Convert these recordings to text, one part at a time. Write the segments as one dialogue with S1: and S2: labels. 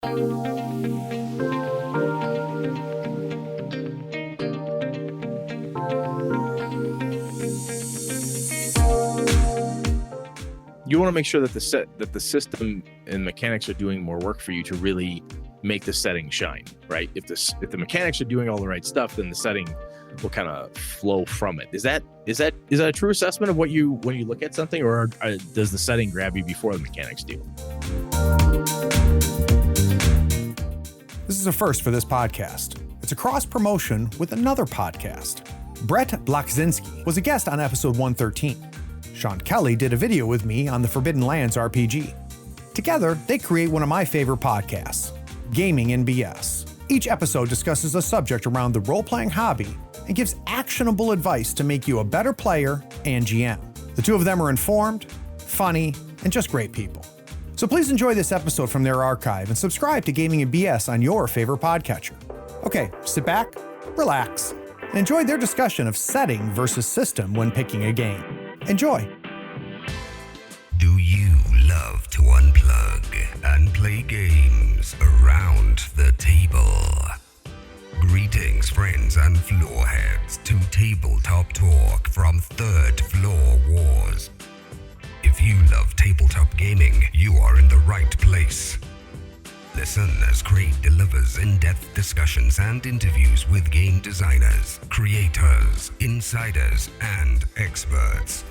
S1: You want to make sure that the system and mechanics are doing more work for you to really make the setting shine, right? If the mechanics are doing all the right stuff, then the setting will kind of flow from it. Is that a true assessment of what when you look at something, or does the setting grab you before the mechanics do?
S2: This is a first for this podcast. It's a cross promotion with another podcast. Brett Blachzinski was a guest on episode 113. Sean Kelly did a video with me on the Forbidden Lands RPG. Together, they create one of my favorite podcasts, Gaming in BS. Each episode discusses a subject around the role-playing hobby and gives actionable advice to make you a better player and GM. The two of them are informed, funny, and just great people. So please enjoy this episode from their archive and subscribe to Gaming in BS on your favorite podcatcher. Okay, sit back, relax, and enjoy their discussion of setting versus system when picking a game. Enjoy.
S3: Do you love to unplug and play games around the table? Greetings, friends and floorheads, to Tabletop Talk from Third Floor Wars. If you love tabletop gaming, you are in the right place. Listen as Craig delivers in-depth discussions and interviews with game designers, creators, insiders, and experts.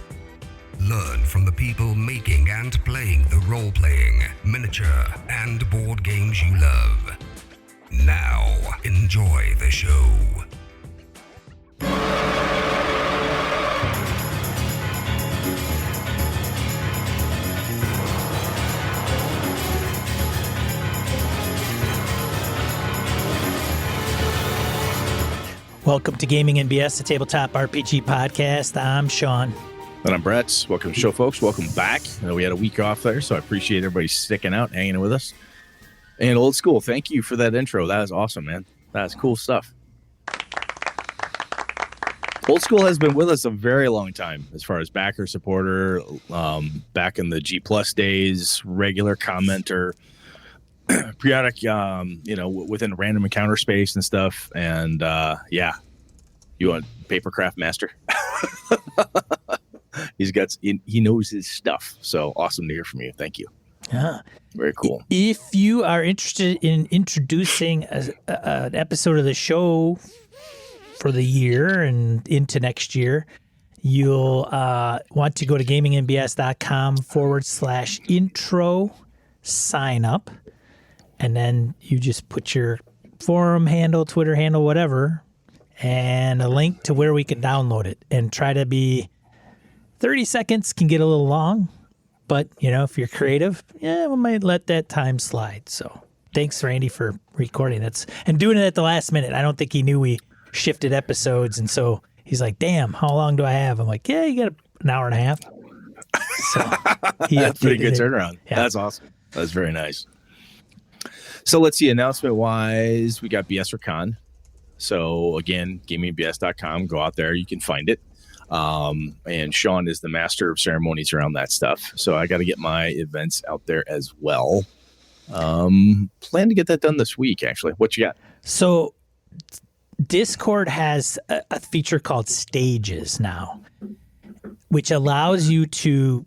S3: Learn from the people making and playing the role-playing, miniature, and board games you love. Now, enjoy the show.
S4: Welcome to Gaming in BS, the Tabletop RPG podcast. I'm Sean.
S1: And I'm Brett. Welcome to the show, folks. Welcome back. We had a week off there, so I appreciate everybody sticking out, hanging with us. And Old School, thank you for that intro. That is awesome, man. That is cool stuff. Old School has been with us a very long time as far as backer, supporter, back in the G Plus days, regular commenter, periodic, within random encounter space and stuff. And you want Papercraft Master? He knows his stuff. So awesome to hear from you. Thank you.
S4: Yeah.
S1: Very cool.
S4: If you are interested in introducing an episode of the show for the year and into next year, you'll want to go to gaminginbs.com/intro, sign up, and then you just put your forum handle, Twitter handle, whatever, and a link to where we can download it, and try to be 30 seconds can get a little long, but, if you're creative, we might let that time slide. So thanks, Randy, for recording and doing it at the last minute. I don't think he knew we shifted episodes, and so he's like, damn, how long do I have? I'm like, yeah, you got an hour and a half. So
S1: that's pretty good turnaround.
S4: Yeah.
S1: That's awesome. That's very nice. So let's see, announcement-wise, we got BSRCon. So again, gamingbs.com, go out there, you can find it. And Sean is the master of ceremonies around that stuff. So I got to get my events out there as well. Plan to get that done this week, actually. What you got?
S4: So Discord has a feature called Stages now, which allows you to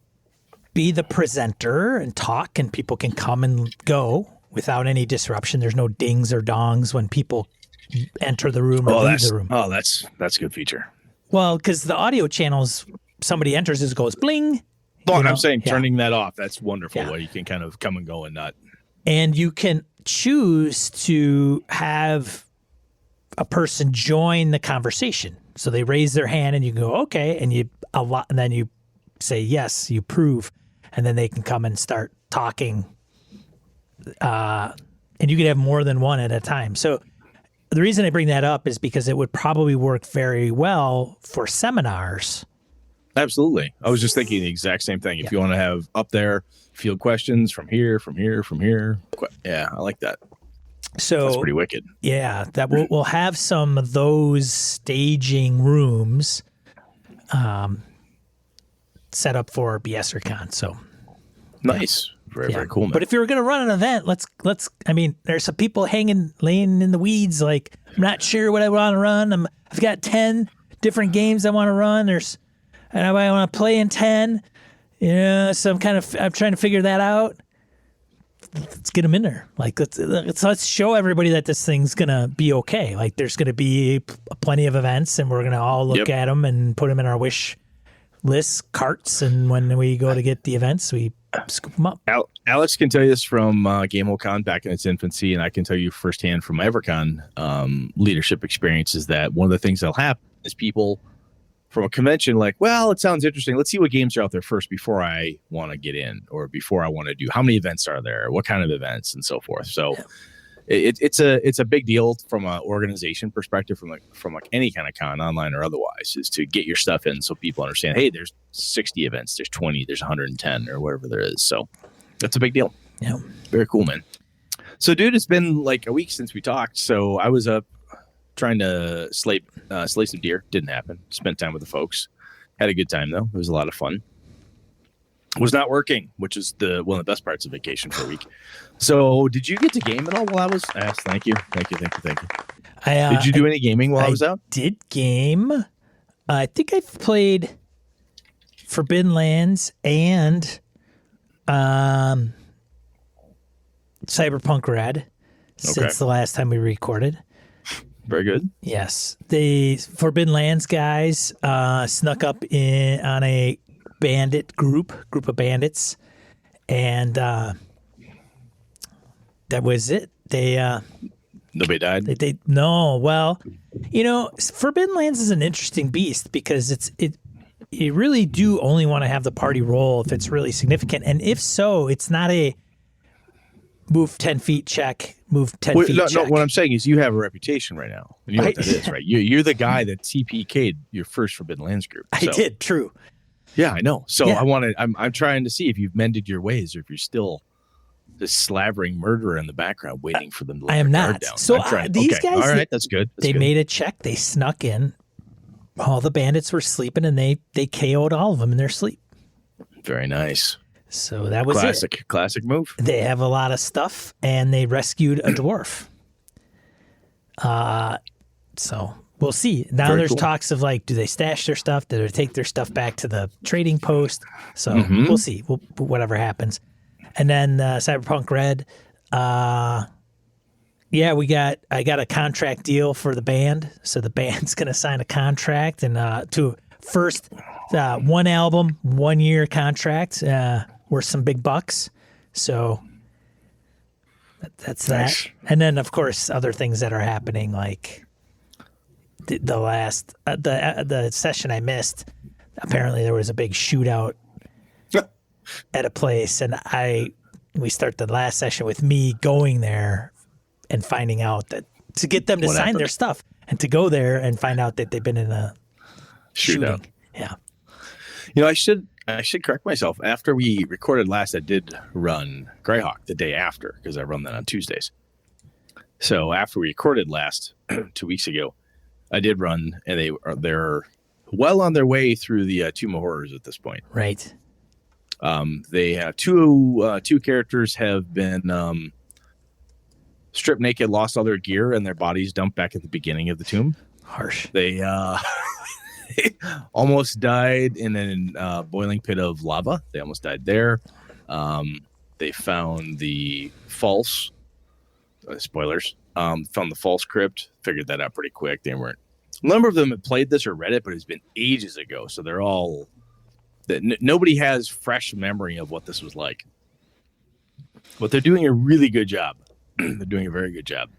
S4: be the presenter and talk, and people can come and go without any disruption. There's no dings or dongs when people enter the room or leave the room.
S1: Oh, that's a good feature.
S4: Well, because the audio channels, somebody enters, it goes bling.
S1: I'm saying turning that off. That's wonderful. Where you can kind of come and go and not.
S4: And you can choose to have a person join the conversation. So they raise their hand, and you go, okay, and then you say yes, you approve, and then they can come and start talking. And you can have more than one at a time. So the reason I bring that up is because it would probably work very well for seminars.
S1: Absolutely. I was just thinking the exact same thing. If you want to have up there field questions from here. Yeah, I like that.
S4: So
S1: that's pretty wicked.
S4: Yeah, that we'll have some of those staging rooms set up for BSRCon. So
S1: nice. Very, very cool, man.
S4: But if you're gonna run an event, let's. I mean, there's some people laying in the weeds. Like, I'm not sure what I want to run. I've got 10 different games I want to run. And I want to play in 10. So I'm trying to figure that out. Let's get them in there. Like, let's show everybody that this thing's gonna be okay. Like, there's gonna be plenty of events, and we're gonna all look at them and put them in our wish list carts. And when we go to get the events, we scoop them up.
S1: Alex can tell you this from GameoCon back in its infancy, and I can tell you firsthand from EverCon leadership experiences that one of the things that'll happen is people from a convention like, well, it sounds interesting. Let's see what games are out there first before I want to get in, or before I want to do. How many events are there? What kind of events, and so forth. So it's a big deal from an organization perspective, from any kind of con, online or otherwise, is to get your stuff in so people understand. Hey, there's 60 events, there's 20, there's 110, or whatever there is. So that's a big deal.
S4: Yeah,
S1: very cool, man. So, dude, it's been like a week since we talked. So I was up trying to slay some deer. Didn't happen. Spent time with the folks. Had a good time, though. It was a lot of fun. Was not working, which is one of the best parts of vacation for a week. So did you get to game at all while I was asked? Thank you. Did you do any gaming while I was out?
S4: Did game. I think I've played Forbidden Lands and Cyberpunk Red since the last time we recorded.
S1: Very good.
S4: Yes. The Forbidden Lands guys snuck up on a group of bandits, and that was it.
S1: Nobody died?
S4: No. Well, Forbidden Lands is an interesting beast because you really do only want to have the party roll if it's really significant, and if so, it's not a move 10 feet check, move 10 feet check.
S1: No, what I'm saying is you have a reputation right now. You know what that is, right? You're the guy that CPK'd your first Forbidden Lands group.
S4: I did, true.
S1: Yeah, I know. So I'm trying to see if you've mended your ways or if you're still this slavering murderer in the background waiting for them to let their guard down.
S4: So these guys,
S1: all right, that's good.
S4: They made a check. They snuck in. All the bandits were sleeping, and they KO'd all of them in their sleep. Very
S1: nice.
S4: So that was
S1: classic move.
S4: They have a lot of stuff, and they rescued a dwarf. So we'll see. Now there's talks of like, do they stash their stuff? Do they take their stuff back to the trading post? So we'll see. Whatever happens. And then Cyberpunk Red. I got a contract deal for the band. So the band's going to sign a contract and to first one album, 1 year contract worth some big bucks. So that's nice. That. And then, of course, other things that are happening, like the last the session I missed. Apparently, there was a big shootout at a place, and we start the last session with me going there and finding out that to get them to sign their stuff and to go there and find out that they've been in a shootout. Yeah.
S1: I should correct myself. After we recorded last, I did run Greyhawk the day after because I run that on Tuesdays. So after we recorded last 2 weeks ago, I did run, and they're well on their way through the Tomb of Horrors at this point.
S4: Right.
S1: They have two characters have been stripped naked, lost all their gear, and their bodies dumped back at the beginning of the tomb.
S4: Harsh.
S1: They almost died in a boiling pit of lava. They almost died there. They found the false spoilers. Found the false crypt. Figured that out pretty quick. They weren't. A number of them have played this or read it, but it's been ages ago. So they're all that nobody has fresh memory of what this was like. But they're doing a really good job. They're doing a very good job.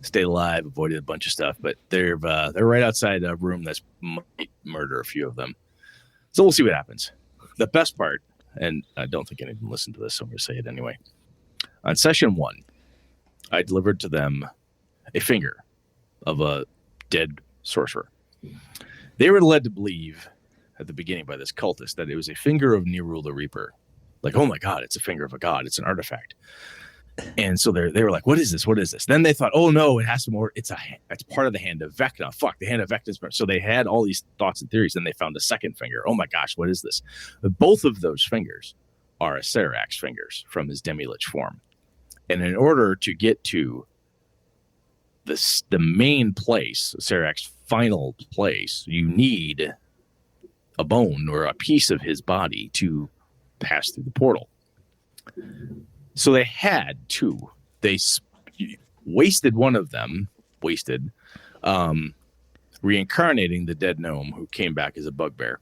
S1: Stayed alive, avoided a bunch of stuff, but they're right outside a room that's might murder a few of them. So we'll see what happens. The best part, and I don't think anyone listened to this, so I'm going to say it anyway. On session 1, I delivered to them a finger of a dead sorcerer. They were led to believe at the beginning by this cultist that it was a finger of Nerul the Reaper. Like, oh my God, it's a finger of a god. It's an artifact. And so they were like, what is this? What is this? Then they thought, oh no, it has to more. It's part of the hand of Vecna. Fuck, the hand of Vecna. So they had all these thoughts and theories. Then they found a second finger. Oh my gosh, what is this? But both of those fingers are Acerax fingers from his Demilich form. And in order to get to the main place, Acerax's final place, you need a bone or a piece of his body to pass through the portal. So they had two. They wasted one of them, reincarnating the dead gnome who came back as a bugbear.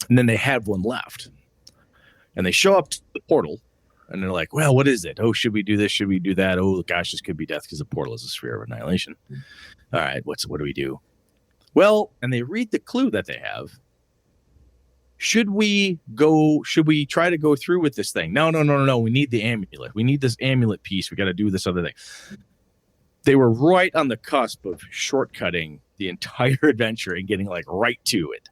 S1: And then they had one left. And they show up to the portal, and they're like, well, what is it? Oh, should we do this? Should we do that? Oh, gosh, this could be death because the portal is a sphere of annihilation. All right, what do we do? Well, and they read the clue that they have. Should we try to go through with this thing? No. We need the amulet. We need this amulet piece. We got to do this other thing. They were right on the cusp of shortcutting the entire adventure and getting like right to it,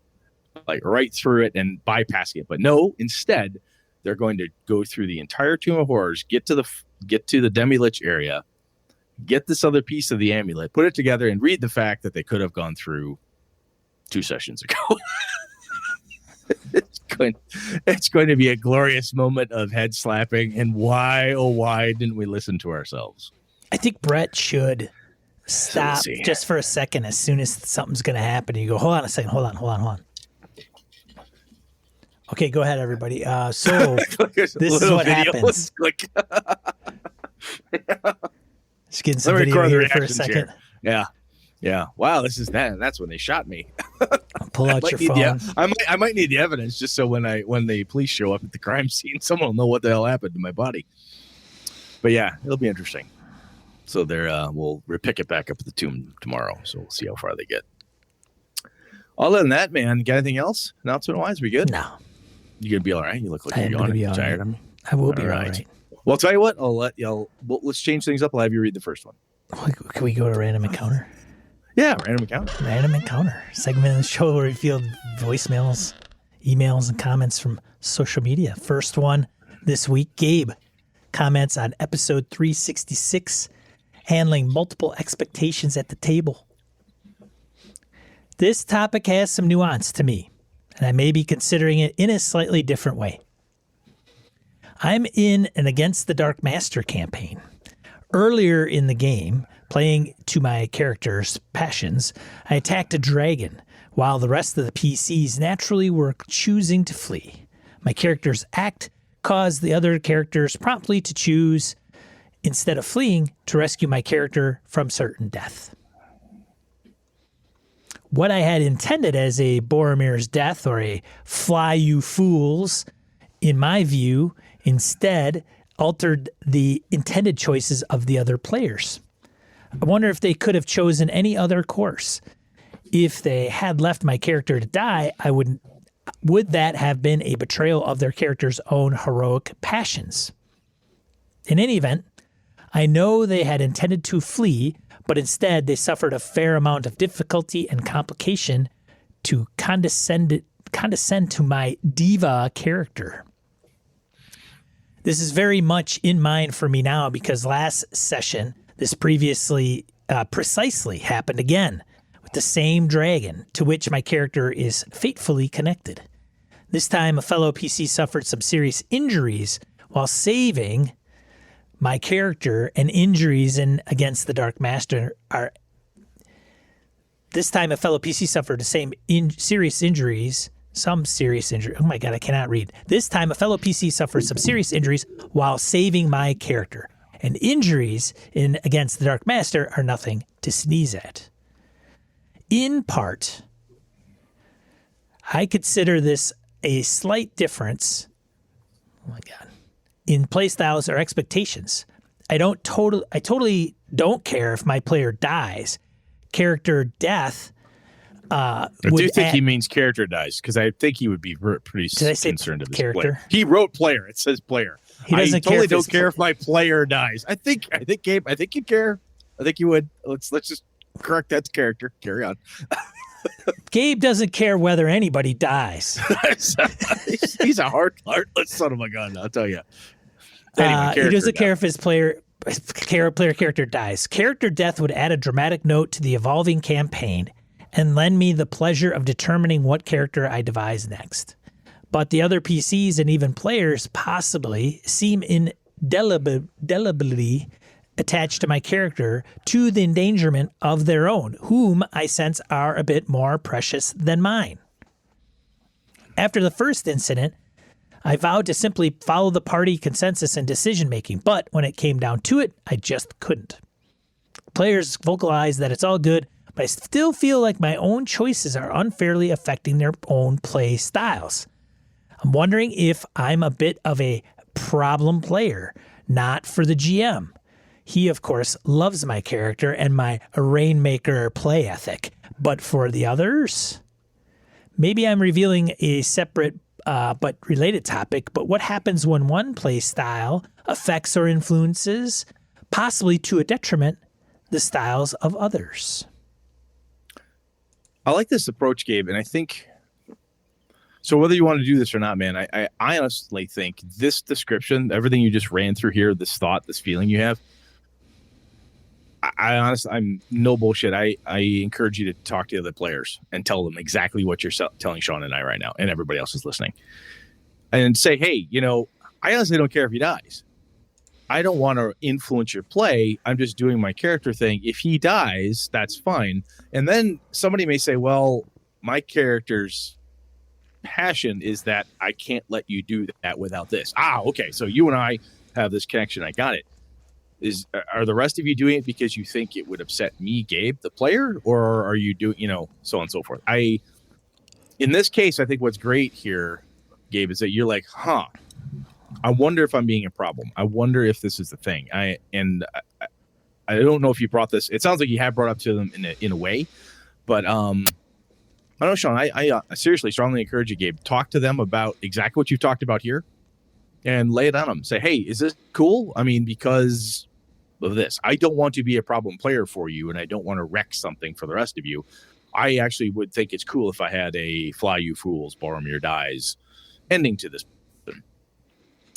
S1: like right through it and bypassing it. But no, instead, they're going to go through the entire Tomb of Horrors, get to the Demilich area, get this other piece of the amulet, put it together, and read the fact that they could have gone through 2 sessions ago. It's going to be a glorious moment of head slapping. And why didn't we listen to ourselves?
S4: I think Brett should stop just for a second as soon as something's going to happen. You go, hold on a second. Hold on. Okay, go ahead, everybody. So this is what happens. Just getting some video here for a second.
S1: Here. Yeah. Wow, this is that. That's when they shot me.
S4: Pull out your phone.
S1: I might need the evidence just so when the police show up at the crime scene, someone will know what the hell happened to my body. But yeah, it'll be interesting. So we'll pick it back up at the tomb tomorrow. So we'll see how far they get. Other than that, man, got anything else? Announcement wise, we good?
S4: No.
S1: You gonna be all right? You look like you're tired.
S4: Right. I will be all right.
S1: Well, I'll tell you what. Let's change things up. I'll have you read the first one.
S4: Can we go to Random Encounter?
S1: Yeah, Random Encounter.
S4: Random Encounter. Segment of the show where we field voicemails, emails, and comments from social media. First one this week, Gabe comments on episode 366, handling multiple expectations at the table. This topic has some nuance to me, and I may be considering it in a slightly different way. I'm in an Against the Dark Master campaign. Earlier in the game, playing to my character's passions, I attacked a dragon, while the rest of the PCs naturally were choosing to flee. My character's act caused the other characters promptly to choose, instead of fleeing, to rescue my character from certain death. What I had intended as a Boromir's death or a fly you fools, in my view, instead altered the intended choices of the other players. I wonder if they could have chosen any other course. If they had left my character to die, would that have been a betrayal of their character's own heroic passions? In any event, I know they had intended to flee, but instead they suffered a fair amount of difficulty and complication to condescend to my diva character. This is very much in mind for me now because last session, this precisely happened again with the same dragon to which my character is fatefully connected. This time, a fellow PC suffered some serious injuries while saving my character, and injuries in Against the Dark Master are... This time, a fellow PC suffered the same serious injuries... Some serious injury. Oh my God, I cannot read. This time, a fellow PC suffered some serious injuries while saving my character. And injuries in Against the Dark Master are nothing to sneeze at. In part, I consider this a slight difference, oh my God, in playstyles or expectations. I totally don't care if my player dies. Character death
S1: I do think he means character dies, because I think he would be pretty concerned of his
S4: character.
S1: Player. He wrote player. It says player. I totally don't care if my player dies. I think Gabe, I think you'd care. I think you would. Let's just correct that to character. Carry on.
S4: Gabe doesn't care whether anybody dies.
S1: He's a heartless son of a gun, I'll tell you. Anyway,
S4: he doesn't care if his player character dies. Character death would add a dramatic note to the evolving campaign and lend me the pleasure of determining what character I devise next. but the other PCs and even players possibly seem indelibly attached to my character to the endangerment of their own, whom I sense are a bit more precious than mine. After the first incident, I vowed to simply follow the party consensus and decision-making, but when it came down to it, I just couldn't. Players vocalized that it's all good, but I still feel like my own choices are unfairly affecting their own play styles. I'm wondering if I'm a bit of a problem player, not for the GM. He, of course, loves my character and my Rainmaker play ethic, but for the others? Maybe I'm revealing a separate but related topic, but what happens when one play style affects or influences, possibly to a detriment, the styles of others?
S1: I like this approach, Gabe, and I think so. Whether you want to do this or not, man, I honestly think this description, everything you just ran through here, this thought, this feeling you have, I honestly, I'm no bullshit. I encourage you to talk to the other players and tell them exactly what you're telling Sean and I right now, and everybody else is listening, and say, hey, I honestly don't care if he dies. I don't want to influence your play. I'm just doing my character thing. If he dies, that's fine. And then somebody may say, well, my character's passion is that I can't let you do that without this. Okay. So you and I have this connection. I got it. Are the rest of you doing it because you think it would upset me, Gabe, the player, or are you doing, so on and so forth? In this case, I think what's great here, Gabe, is that you're like, I wonder if I'm being a problem. I wonder if this is the thing. I don't know if you brought this. It sounds like you have brought up to them in a way, but I don't know, Sean. I seriously strongly encourage you, Gabe. Talk to them about exactly what you've talked about here, and lay it on them. Say, hey, is this cool? I mean, because of this, I don't want to be a problem player for you, and I don't want to wreck something for the rest of you. I actually would think it's cool if I had a Fly You Fools, Boromir Dies ending to this.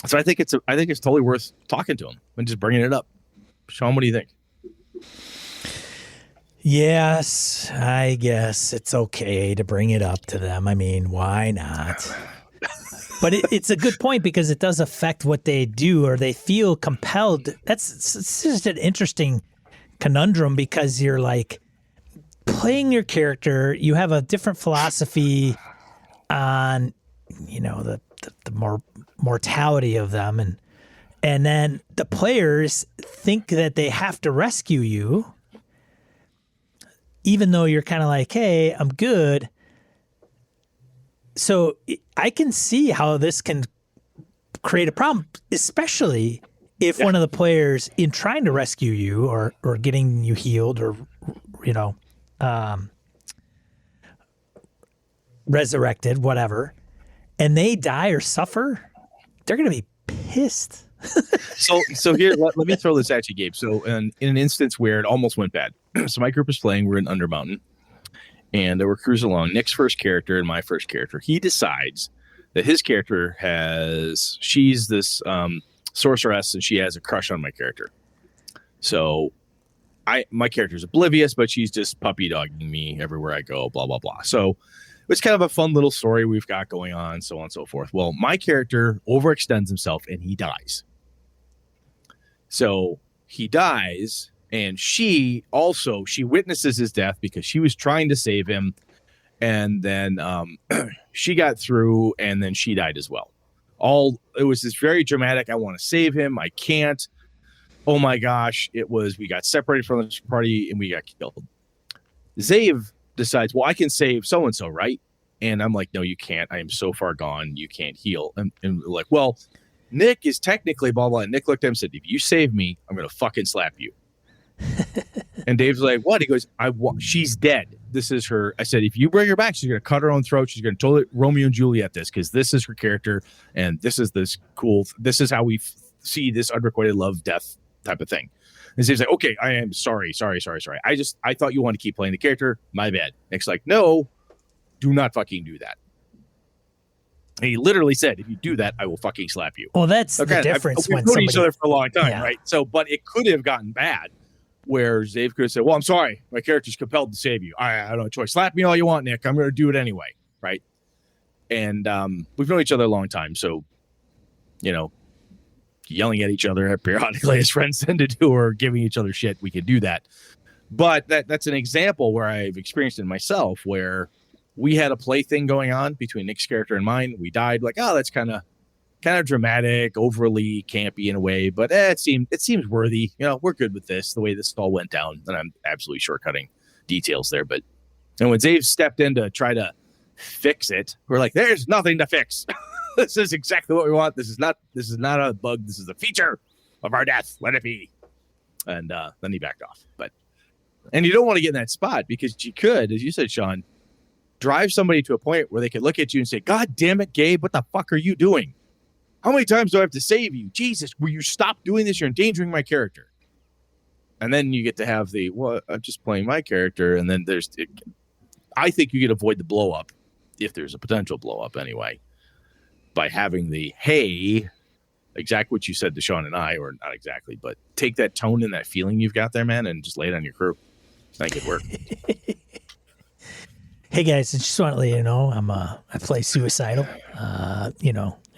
S1: So I think it's totally worth talking to him and just bringing it up. Sean, what do you think?
S4: Yes, I guess it's okay to bring it up to them. I mean, why not? But it's a good point because it does affect what they do, or they feel compelled. It's just an interesting conundrum because you're like playing your character. You have a different philosophy on, the more mortality of them, and then the players think that they have to rescue you, even though you're kind of like, hey, I'm good. So I can see how this can create a problem, especially if one of the players, in trying to rescue you or getting you healed or resurrected, whatever, and they die or suffer, they're going to be pissed.
S1: So here, let me throw this at you, Gabe. So in an instance where it almost went bad, so my group is playing, we're in Undermountain, and we're cruising along. Nick's first character and my first character, he decides that his character she's this sorceress, and she has a crush on my character. So my character's oblivious, but she's just puppy dogging me everywhere I go, blah, blah, blah. So it's kind of a fun little story we've got going on, so on and so forth. Well, my character overextends himself and he dies. So he dies, and she witnesses his death because she was trying to save him. And then she got through, and then she died as well. It was this very dramatic, I want to save him, I can't. Oh my gosh, we got separated from this party and we got killed. Zave decides, well, I can save so-and-so, right? And I'm like, no, you can't. I am so far gone, you can't heal. And like, well, Nick is technically blah, blah. And Nick looked at him and said, if you save me, I'm going to fucking slap you. And Dave's like, what? He goes, she's dead. This is her. I said, if you bring her back, she's going to cut her own throat. She's going to totally Romeo and Juliet this, because this is her character. And this is this is how we see this unrequited love, death type of thing. And Dave's like, okay, I am sorry. I thought you wanted to keep playing the character. My bad. Nick's like, no, do not fucking do that. And he literally said, if you do that, I will fucking slap you.
S4: Well, that's the difference.
S1: We've known each other for a long time, right? So, but it could have gotten bad where Dave could have said, well, I'm sorry, my character's compelled to save you. I don't have a choice. Slap me all you want, Nick. I'm going to do it anyway, right? And we've known each other a long time. So, yelling at each other periodically as friends tend to do, or giving each other shit, we can do that. But that's an example where I've experienced it myself, where we had a play thing going on between Nick's character and mine. We died like, oh, that's kind of dramatic, overly campy in a way, but it seems worthy. We're good with this, the way this all went down. And I'm absolutely shortcutting details there. And when Dave stepped in to try to fix it, we're like, there's nothing to fix. This is exactly what we want. This is not a bug. This is a feature of our death. Let it be. And then he backed off. And you don't want to get in that spot, because you could, as you said, Sean, drive somebody to a point where they could look at you and say, God damn it, Gabe, what the fuck are you doing? How many times do I have to save you? Jesus, will you stop doing this? You're endangering my character. And then you get to have I'm just playing my character. And then I think you could avoid the blow up, if there's a potential blow up anyway, by having exactly what you said to Sean and I, or not exactly, but take that tone and that feeling you've got there, man, and just lay it on your crew. I think it'd work.
S4: Hey guys, I just want to let you know I play suicidal, kind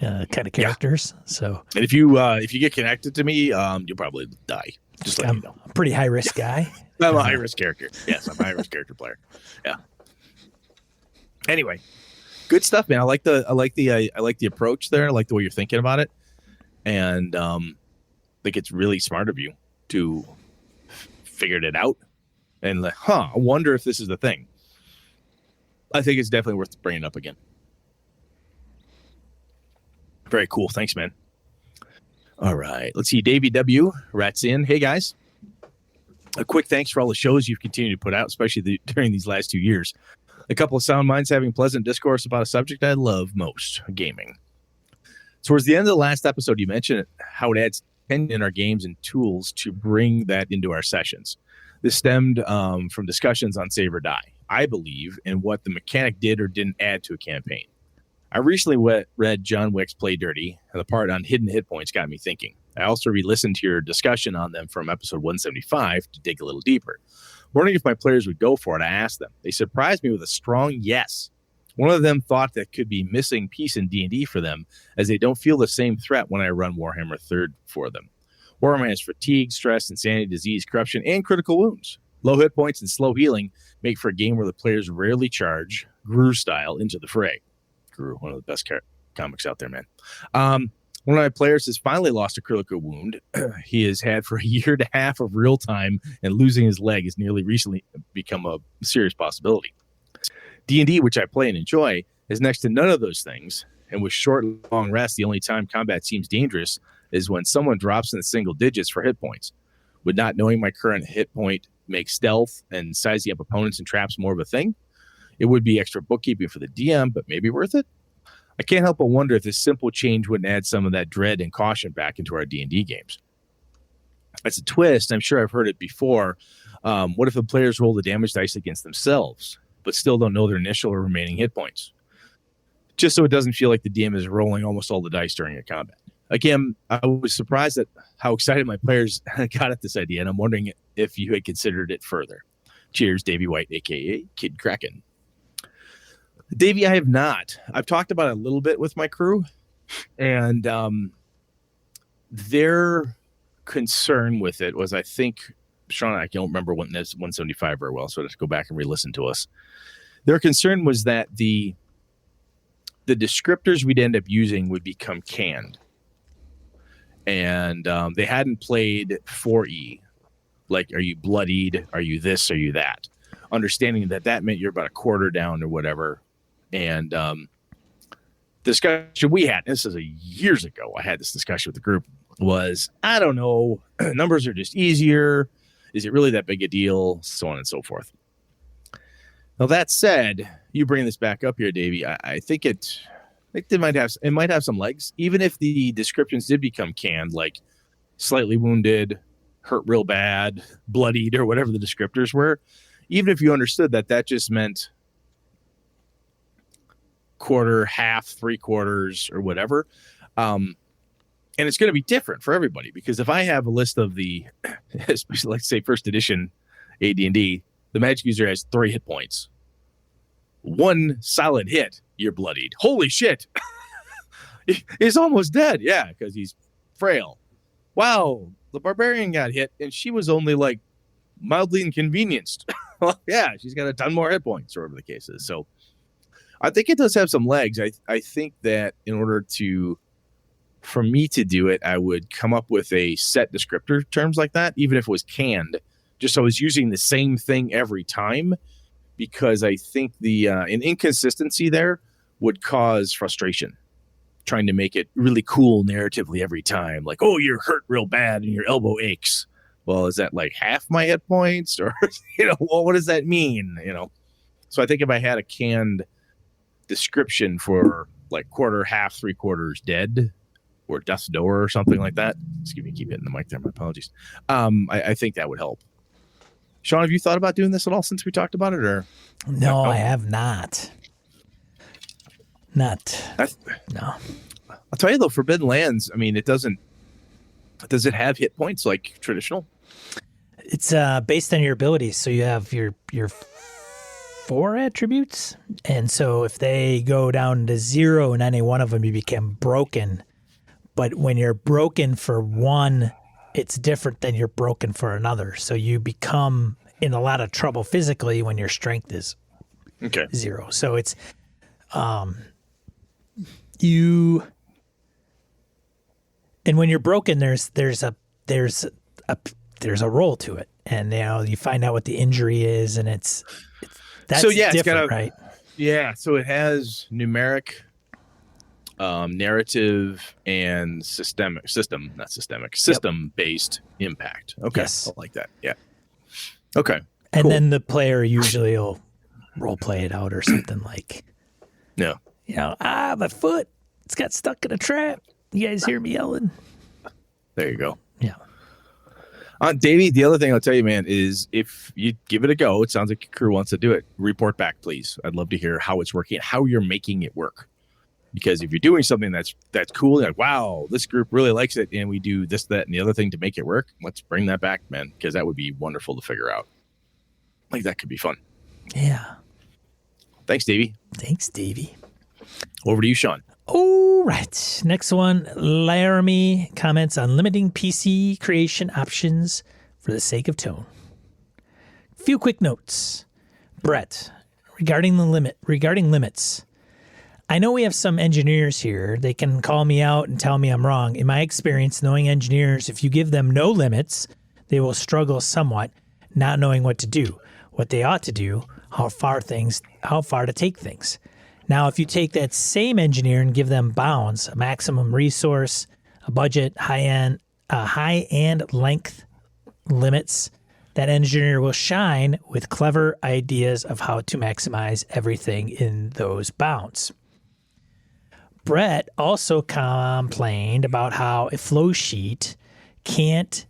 S4: of characters. Yeah. So,
S1: and if you get connected to me, you'll probably die. Just let you know.
S4: I'm a pretty high risk guy.
S1: I'm a high risk character. Yes, I'm a high risk character player. Yeah. Anyway, good stuff, man. I like the approach there. I like the way you're thinking about it, and I think it's really smart of you to figured it out. And I wonder if this is the thing. I think it's definitely worth bringing up again. Very cool. Thanks, man. All right. Let's see. Davey W. writes in. Hey, guys. A quick thanks for all the shows you've continued to put out, especially during these last 2 years. A couple of sound minds having pleasant discourse about a subject I love most, gaming. Towards the end of the last episode, you mentioned how it adds tension in our games and tools to bring that into our sessions. This stemmed from discussions on Save or Die, I believe, in what the mechanic did or didn't add to a campaign. I recently read John Wick's Play Dirty, and the part on hidden hit points got me thinking. I also re-listened to your discussion on them from episode 175 to dig a little deeper. Wondering if my players would go for it, I asked them. They surprised me with a strong yes. One of them thought that could be missing piece in D&D for them, as they don't feel the same threat when I run Warhammer 3rd for them. Warhammer has fatigue, stress, insanity, disease, corruption, and critical wounds. Low hit points and slow healing make for a game where the players rarely charge, Gru style, into the fray. Gru, one of the best comics out there, man. One of my players has finally lost a critical wound he has had for a year and a half of real time, and losing his leg has nearly recently become a serious possibility. D&D, which I play and enjoy, is next to none of those things, and with short and long rests, the only time combat seems dangerous is when someone drops in the single digits for hit points. Would not knowing my current hit point make stealth and sizing up opponents and traps more of a thing? It would be extra bookkeeping for the DM, but maybe worth it? I can't help but wonder if this simple change wouldn't add some of that dread and caution back into our D&D games. As a twist, I'm sure I've heard it before. What if the players roll the damage dice against themselves, but still don't know their initial or remaining hit points? Just so it doesn't feel like the DM is rolling almost all the dice during a combat. Again, I was surprised at how excited my players got at this idea, and I'm wondering if you had considered it further. Cheers, Davey White, a.k.a. Kid Kraken. Davey, I have not. I've talked about it a little bit with my crew, and their concern with it was, I think, Sean, I don't remember when this 175 very well, so I have to go back and re-listen to us. Their concern was that the descriptors we'd end up using would become canned. And they hadn't played 4E. Like, are you bloodied? Are you this? Are you that? Understanding that meant you're about a quarter down or whatever. And the discussion we had, this is years ago, I had this discussion with the group, was, I don't know, numbers are just easier. Is it really that big a deal? So on and so forth. Now, that said, you bring this back up here, Davey, I think it might have some legs, even if the descriptions did become canned, like slightly wounded, hurt real bad, bloodied, or whatever the descriptors were. Even if you understood that just meant quarter, half, 3/4, or whatever. And it's going to be different for everybody, because if I have a list of the, especially like say first edition AD&D, the magic user has 3 hit points. One solid hit you're bloodied. Holy shit. He's almost dead. Yeah, because he's frail. Wow, the barbarian got hit, and she was only like mildly inconvenienced. Well, yeah, she's got a ton more hit points, or whatever the case is. So I think it does have some legs. I think that in order for me to do it, I would come up with a set descriptor terms like that, even if it was canned, just so I was using the same thing every time, because I think an inconsistency there would cause frustration, trying to make it really cool narratively every time. Like, oh, you're hurt real bad and your elbow aches. Well, is that like half my hit points, or, well, what does that mean? So I think if I had a canned description for like quarter, half, 3/4 dead, or death's door or something like that. Excuse me, keep hitting the mic there. My apologies. I think that would help. Sean, have you thought about doing this at all since we talked about it, or?
S4: No, I have not. No.
S1: I'll tell you though, Forbidden Lands, I mean, does it have hit points like traditional?
S4: It's based on your abilities. So you have your 4 attributes. And so if they go down to 0 in any one of them, you become broken. But when you're broken for one, it's different than you're broken for another. So you become in a lot of trouble physically when your strength is 0. So it's and when you're broken, there's a roll to it, and you find out what the injury is, and that's different, it's got right?
S1: Yeah, so it has numeric, narrative, and system based impact. Okay,
S4: yes.
S1: I like that. Yeah. Okay.
S4: And
S1: cool.
S4: then the player usually will role play it out or something like,
S1: no,
S4: my foot, it's got stuck in a trap. You guys hear me yelling?
S1: There you go.
S4: Yeah.
S1: Davey, the other thing I'll tell you, man, is if you give it a go, it sounds like your crew wants to do it. Report back, please. I'd love to hear how it's working, how you're making it work. Because if you're doing something that's cool, like, wow, this group really likes it, and we do this, that, and the other thing to make it work, let's bring that back, man, because that would be wonderful to figure out. Like, that could be fun.
S4: Yeah.
S1: Thanks, Davey. Over to you, Sean.
S4: All right. Next one. Laramie comments on limiting PC creation options for the sake of tone. Few quick notes. Brett, regarding limits. I know we have some engineers here. They can call me out and tell me I'm wrong. In my experience, knowing engineers, if you give them no limits, they will struggle somewhat, not knowing what to do, what they ought to do, how far to take things. Now, if you take that same engineer and give them bounds, a maximum resource, a budget, high and length limits, that engineer will shine with clever ideas of how to maximize everything in those bounds. Brett also complained about how a flow sheet can't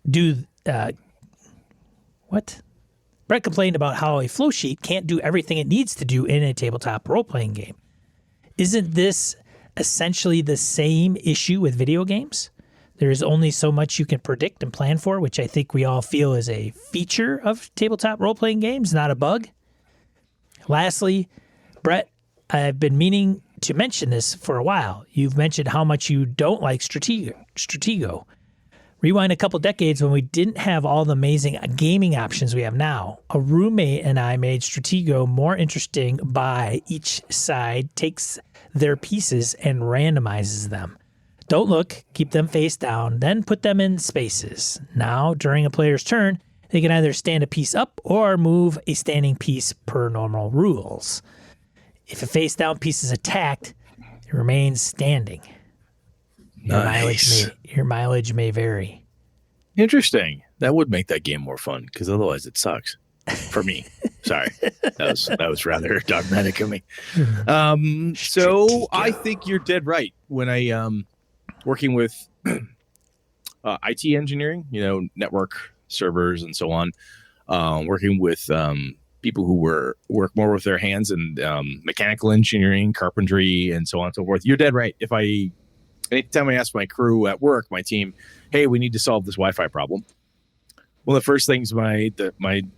S4: do Brett complained about how a flow sheet can't do everything it needs to do in a tabletop role-playing game. Isn't this essentially the same issue with video games? There is only so much you can predict and plan for, which I think we all feel is a feature of tabletop role-playing games, not a bug. Lastly, Brett, I've been meaning to mention this for a while. You've mentioned how much you don't like Stratego. Rewind a couple decades when we didn't have all the amazing gaming options we have now. A roommate and I made Stratego more interesting by each side takes their pieces and randomizes them. Don't look, keep them face down, then put them in spaces. Now, during a player's turn, they can either stand a piece up or move a standing piece per normal rules. If a face down piece is attacked, it remains standing. Your mileage may vary.
S1: Interesting. That would make that game more fun, because otherwise it sucks for me. Sorry, that was rather dogmatic of me. So I think you're dead right. When I working with IT engineering, network servers and so on, working with people who work more with their hands and mechanical engineering, carpentry, and so on and so forth. You're dead right. Anytime I ask my crew at work, my team, hey, we need to solve this Wi-Fi problem. Well, the first things my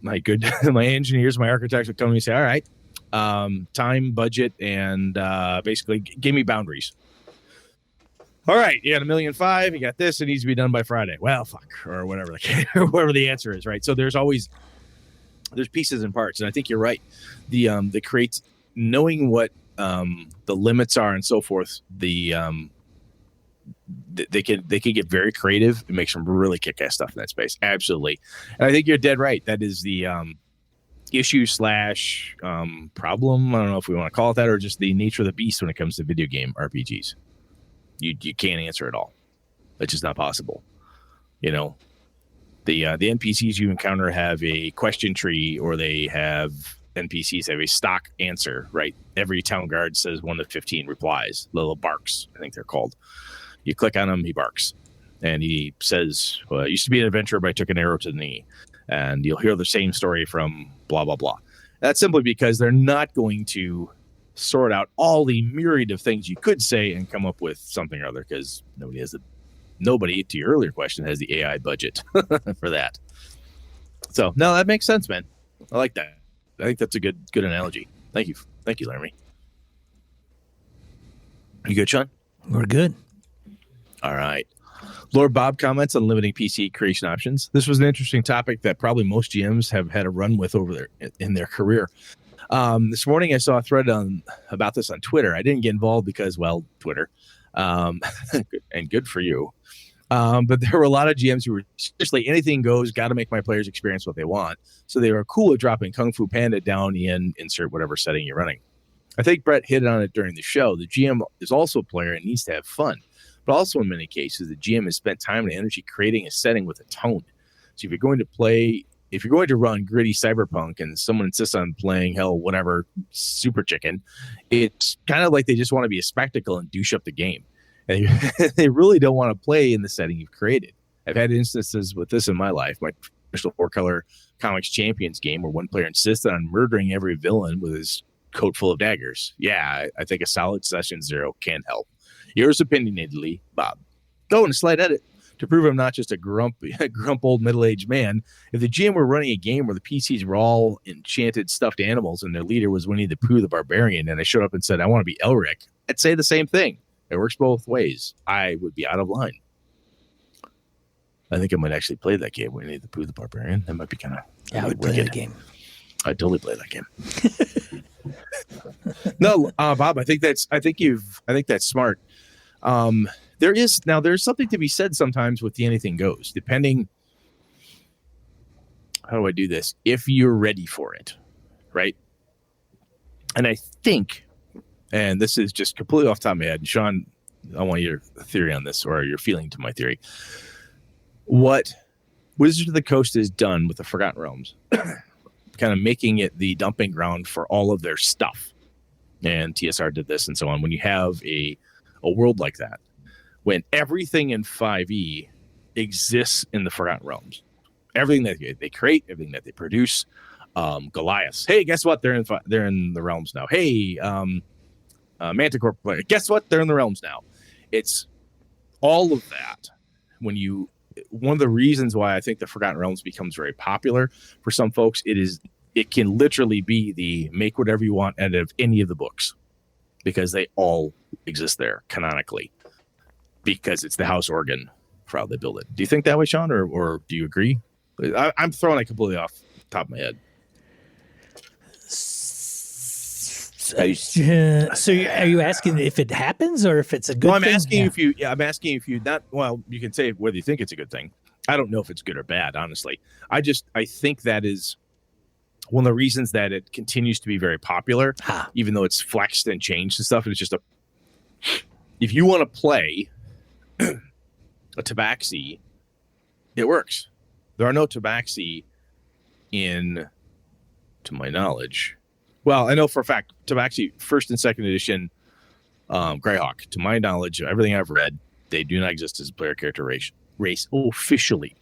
S1: engineers, my architects would come to me and say, all right, time, budget, and basically gave me boundaries. All right, you got $1.5 million. You got this. It needs to be done by Friday. Well, fuck, or whatever, whatever the answer is, right? So there's pieces and parts, and I think you're right. The creates knowing what the limits are and so forth. They can get very creative and make some really kick-ass stuff in that space. Absolutely, and I think you're dead right. That is the issue / problem. I don't know if we want to call it that, or just the nature of the beast when it comes to video game RPGs. You can't answer it all. It's just not possible. You know, the NPCs you encounter have a question tree, or they have NPCs have a stock answer, right? Every town guard says 1 to 15 replies, little barks, I think they're called. You click on him, he barks. And he says, well, I used to be an adventurer, but I took an arrow to the knee. And you'll hear the same story from blah, blah, blah. That's simply because they're not going to sort out all the myriad of things you could say and come up with something or other, because nobody, to your earlier question, has the AI budget for that. So, no, that makes sense, man. I like that. I think that's a good analogy. Thank you, Laramie. You good, Sean?
S4: We're good.
S1: All right. Lord Bob comments on limiting PC creation options. This was an interesting topic that probably most GMs have had a run with in their career. This morning I saw a thread about this on Twitter. I didn't get involved because, well, Twitter, and good for you. But there were a lot of GMs who were seriously anything goes, got to make my players experience what they want. So they were cool at dropping Kung Fu Panda down in insert whatever setting you're running. I think Brett hit on it during the show. The GM is also a player and needs to have fun. But also in many cases, the GM has spent time and energy creating a setting with a tone. So if you're going to run gritty cyberpunk and someone insists on playing whatever Super Chicken, it's kind of like they just want to be a spectacle and douche up the game. And they really don't want to play in the setting you've created. I've had instances with this in my life. My traditional 4-color Comics Champions game where one player insisted on murdering every villain with his coat full of daggers. Yeah, I think a solid session 0 can help. Yours opinionatedly, Bob. Oh, and a slight edit. To prove I'm not just a grump old middle-aged man, if the GM were running a game where the PCs were all enchanted stuffed animals and their leader was Winnie the Pooh the Barbarian, and I showed up and said, I want to be Elric, I'd say the same thing. It works both ways. I would be out of line. I think I might actually play that game, Winnie the Pooh the Barbarian. That might be kind of...
S4: Yeah, I would play that game.
S1: I'd totally play that game. No, Bob, I think that's smart. There's something to be said sometimes with the anything goes, depending. How do I do this? If you're ready for it, right? And I think, and this is just completely off the top of my head, and Sean, I want your theory on this, or your feeling to my theory. What Wizards of the Coast has done with the Forgotten Realms, kind of making it the dumping ground for all of their stuff. And TSR did this and so on. When you have a world like that, when everything in 5e exists in the Forgotten Realms, everything that they create, everything that they produce, Goliath. Hey, guess what? They're in the realms now. Hey, Manticore player. Guess what? They're in the realms now. It's all of that. One of the reasons why I think the Forgotten Realms becomes very popular for some folks, it can literally be the make whatever you want out of any of the books, because they all exist there canonically, because it's the house organ for how they build it. Do you think that way, Sean, or do you agree? I'm throwing it completely off the top of my head.
S4: So are you asking if it happens or if it's a good thing?
S1: I'm asking if you not, well, you can say whether you think it's a good thing. I don't know if it's good or bad, honestly. I think that is one of the reasons that it continues to be very popular, even though it's flexed and changed and stuff. And it's just if you want to play a Tabaxi, it works. There are no Tabaxi to my knowledge. Well, I know for a fact, Tabaxi, 1st and 2nd edition, Greyhawk, to my knowledge, everything I've read, they do not exist as a player character race officially.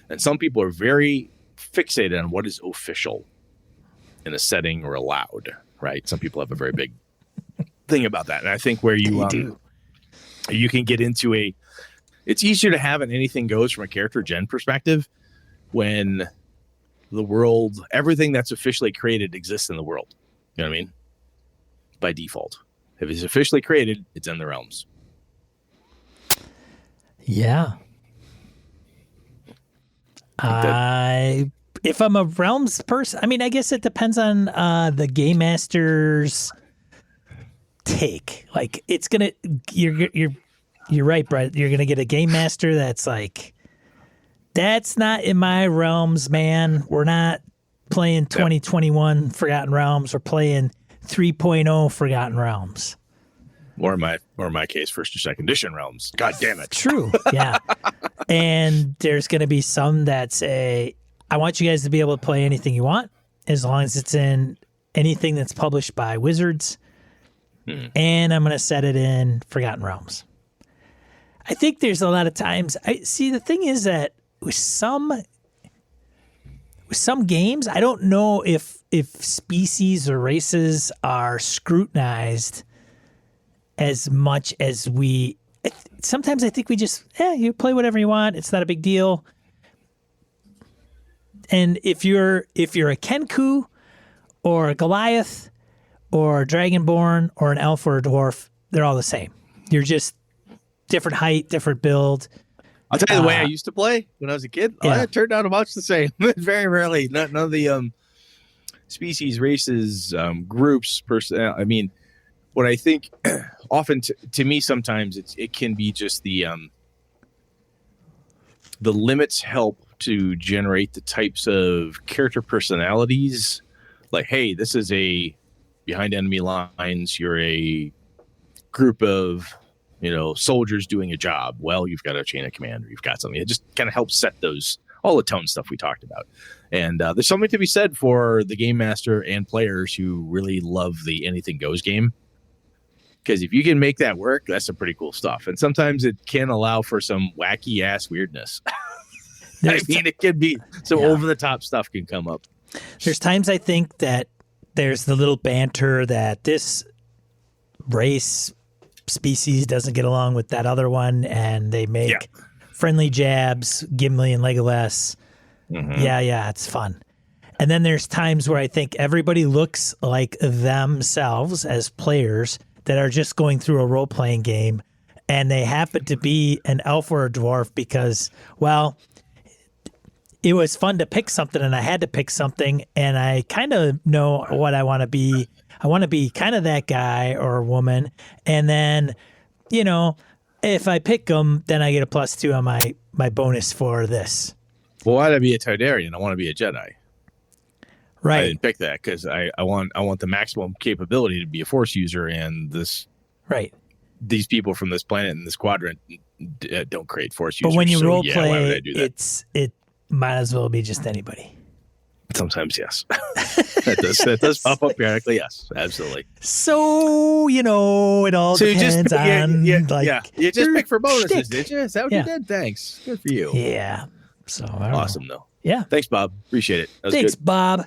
S1: And some people are very fixated on what is official in a setting or allowed, right? Some people have a very big thing about that. And I think where you can get into it's easier to have an anything goes from a character gen perspective when the world, everything that's officially created exists in the world. You know what I mean? By default. If it's officially created, it's in the realms.
S4: Yeah. If I'm a realms person, I mean, I guess it depends on the game master's take. Like, it's gonna, you're right, Brett. You're gonna get a game master that's like, that's not in my realms, man. We're not playing 2021 Forgotten Realms. We're playing 3.0 Forgotten Realms.
S1: Or in my case, first or second edition realms. God damn it.
S4: True. Yeah. And there's going to be some that say, I want you guys to be able to play anything you want as long as it's in anything that's published by Wizards. And I'm going to set it in Forgotten Realms. I think there's a lot of times. The thing is that with some games, I don't know if species or races are scrutinized as much as we. Sometimes I think we just, you play whatever you want. It's not a big deal. And if you're a Kenku or a Goliath or a Dragonborn or an elf or a dwarf, they're all the same. You're just different height, different build.
S1: I'll tell you the way I used to play when I was a kid.
S4: Yeah.
S1: It turned out much the same. Very rarely. None of the species, races, groups. I mean, what I think often to me sometimes it can be just the limits help to generate the types of character personalities. Like, hey, this is a behind enemy lines. You're a group of soldiers doing a job. Well, you've got a chain of command, or you've got something. It just kind of helps set all the tone stuff we talked about. And there's something to be said for the game master and players who really love the anything goes game. Because if you can make that work, that's some pretty cool stuff. And sometimes it can allow for some wacky ass weirdness. It can be some over the top stuff can come up.
S4: There's times I think that there's the little banter that this race species doesn't get along with that other one, and they make friendly jabs, Gimli and Legolas.
S1: Mm-hmm.
S4: Yeah, it's fun. And then there's times where I think everybody looks like themselves as players that are just going through a role-playing game, and they happen to be an elf or a dwarf because, well, it was fun to pick something, and I had to pick something, and I kind of know what I want to be. I want to be kind of that guy or woman, and then, if I pick them, then I get a +2 on my bonus for this.
S1: Well, why'd I be a Targaryen? I want to be a Jedi.
S4: Right.
S1: I didn't pick that because I want the maximum capability to be a Force user, and these people from this planet and this quadrant don't create Force users.
S4: But when you role
S1: why would
S4: play,
S1: I do that?
S4: it might as well be just anybody.
S1: Sometimes, yes. that does pop up periodically. Yes, absolutely.
S4: So it all depends on
S1: You just pick for bonuses,
S4: shtick.
S1: did you? Is that what you did? Thanks. Good for you.
S4: Yeah. So I don't
S1: Awesome,
S4: know.
S1: though.
S4: Yeah.
S1: Thanks, Bob. Appreciate it. That was
S4: Thanks,
S1: good.
S4: Bob.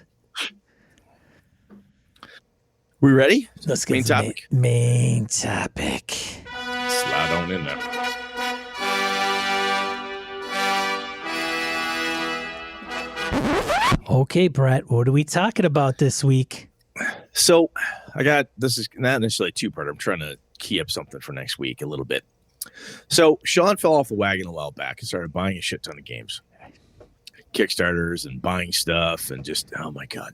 S1: We ready?
S4: Let's get
S1: Main
S4: to the
S1: topic.
S4: Main topic.
S1: Slide on in there.
S4: Okay, Brett, what are we talking about this week?
S1: So this is not necessarily a two-part. I'm trying to key up something for next week a little bit. So Sean fell off the wagon a while back and started buying a shit ton of games, Kickstarters and buying stuff, and just, oh my God.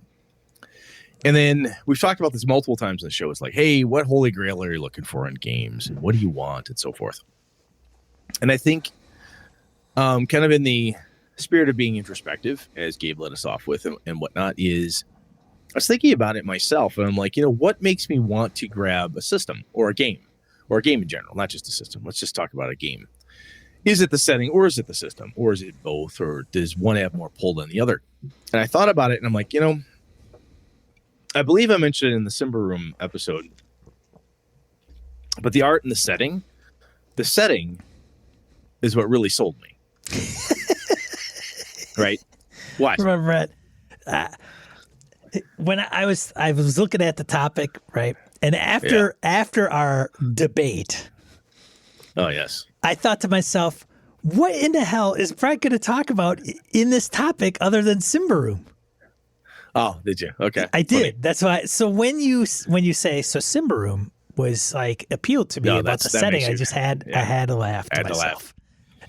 S1: And then we've talked about this multiple times in the show. It's like, hey, what holy grail are you looking for in games? And what do you want? And so forth. And I think kind of in the spirit of being introspective, as Gabe let us off with and whatnot, is I was thinking about it myself. And I'm like, what makes me want to grab a system or a game in general, not just a system. Let's just talk about a game. Is it the setting, or is it the system, or is it both, or does one have more pull than the other? And I thought about it, and I'm like, I believe I mentioned it in the Simba Room episode, but the art and the setting is what really sold me. Right? What?
S4: Remember, Brett, when I was looking at the topic, right? And after our debate,
S1: Oh, yes.
S4: I thought to myself, what in the hell is Brett going to talk about in this topic other than Simba Room?
S1: Oh, did you? Okay.
S4: I did.
S1: Funny.
S4: That's why. So when you say so, Simba Room was like appealed to me
S1: No,
S4: about the
S1: that
S4: setting.
S1: makes
S4: I
S1: you-
S4: just had
S1: yeah.
S4: I had to laugh to
S1: I had to
S4: myself,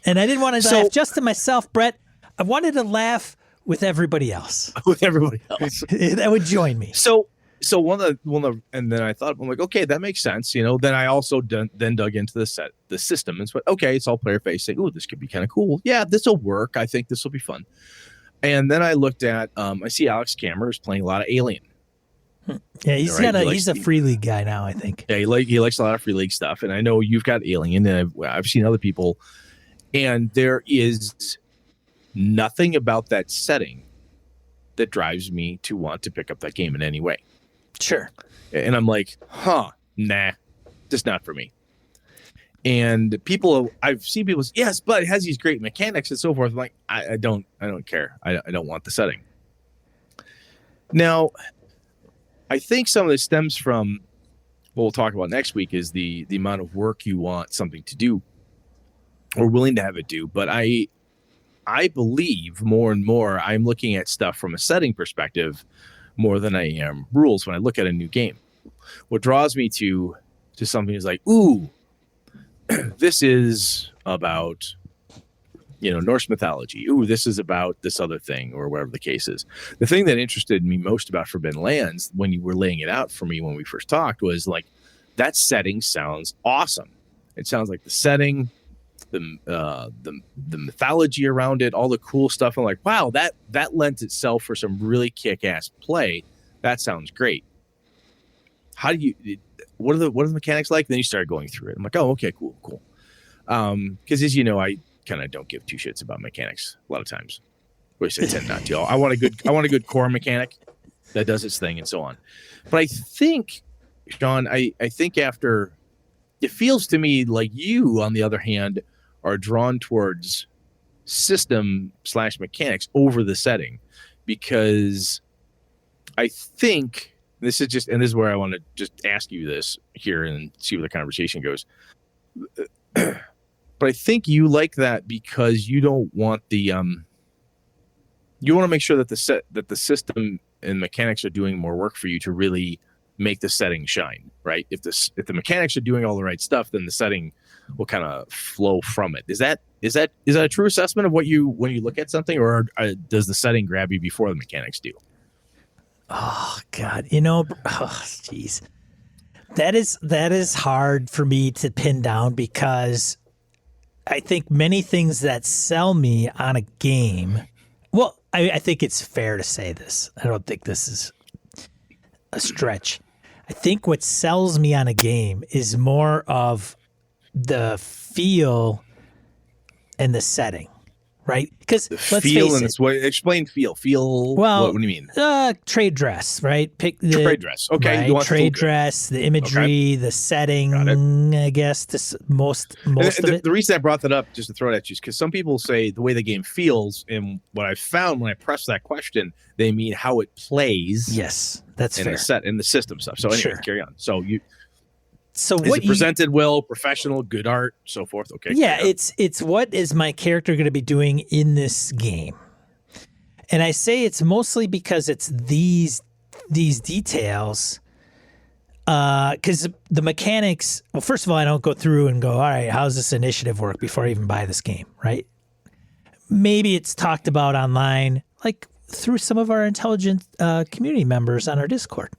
S4: and I didn't want to
S1: So-
S4: laugh just to myself, Brett. I wanted to laugh with everybody else
S1: With everybody else.
S4: that would join me.
S1: So one of the, and then I thought, I'm like, okay, that makes sense. You know, then I also then dug into the system and said, okay, it's all player facing. Oh, this could be kind of cool. Yeah, this will work. I think this will be fun. And then I looked at, I see Alex Kammer is playing a lot of Alien.
S4: Yeah, he's
S1: Right,
S4: he's a free league guy now, I think.
S1: Yeah, he likes a lot of free league stuff, and I know you've got Alien, and I've seen other people, and there is nothing about that setting that drives me to want to pick up that game in any way.
S4: Sure.
S1: And I'm like, nah, just not for me. And I've seen people say, yes, but it has these great mechanics and so forth. I'm like, I don't care. I don't want the setting. Now, I think some of this stems from what we'll talk about next week is the amount of work you want something to do or willing to have it do. But I believe more and more I'm looking at stuff from a setting perspective more than I am rules when I look at a new game. What draws me to something is like, ooh, this is about, Norse mythology. Ooh, this is about this other thing, or whatever the case is. The thing that interested me most about Forbidden Lands, when you were laying it out for me when we first talked, was like, that setting sounds awesome. It sounds like the setting, the mythology around it, all the cool stuff. I'm like, wow, that lends itself for some really kick-ass play. That sounds great. What are the mechanics like? Then you start going through it. I'm like, oh, okay, cool. Because as you know, I kind of don't give two shits about mechanics a lot of times. Which I tend not to. I want a good core mechanic that does its thing and so on. But I think, Sean, I think after, it feels to me like you, on the other hand, are drawn towards system/mechanics over the setting, because I think this is where I want to just ask you this here and see where the conversation goes. But I think you like that because you don't want you want to make sure that the system and mechanics are doing more work for you to really make the setting shine, right? If the mechanics are doing all the right stuff, then the setting will kind of flow from it. Is that a true assessment of when you look at something, or does the setting grab you before the mechanics do?
S4: Oh God, jeez, that is hard for me to pin down, because I think many things that sell me on a game. Well, I think it's fair to say this. I don't think this is a stretch. I think what sells me on a game is more of the feel and the setting, right? Because let's
S1: Feel
S4: face
S1: and
S4: it.
S1: explain feel. Feel.
S4: Well,
S1: what do you mean?
S4: Trade dress, right? Pick the
S1: Trade dress. Okay,
S4: right?
S1: you want
S4: Trade
S1: full-
S4: dress, the imagery, the setting. I guess most of it.
S1: The reason I brought that up, just to throw it at you, is because some people say the way the game feels, and what I found when I press that question, they mean how it plays.
S4: Yes, that's
S1: in
S4: fair.
S1: the set and the system stuff. So anyway,
S4: Sure.
S1: carry on. So
S4: So
S1: is
S4: what
S1: it presented well, professional, good art, so forth? Okay.
S4: Yeah,
S1: carry on.
S4: it's what is my character going to be doing in this game, and I say it's mostly because it's these details. Because the mechanics. Well, first of all, I don't go through and go, all right, how's this initiative work before I even buy this game, right? Maybe it's talked about online, like through some of our intelligent community members on our Discord.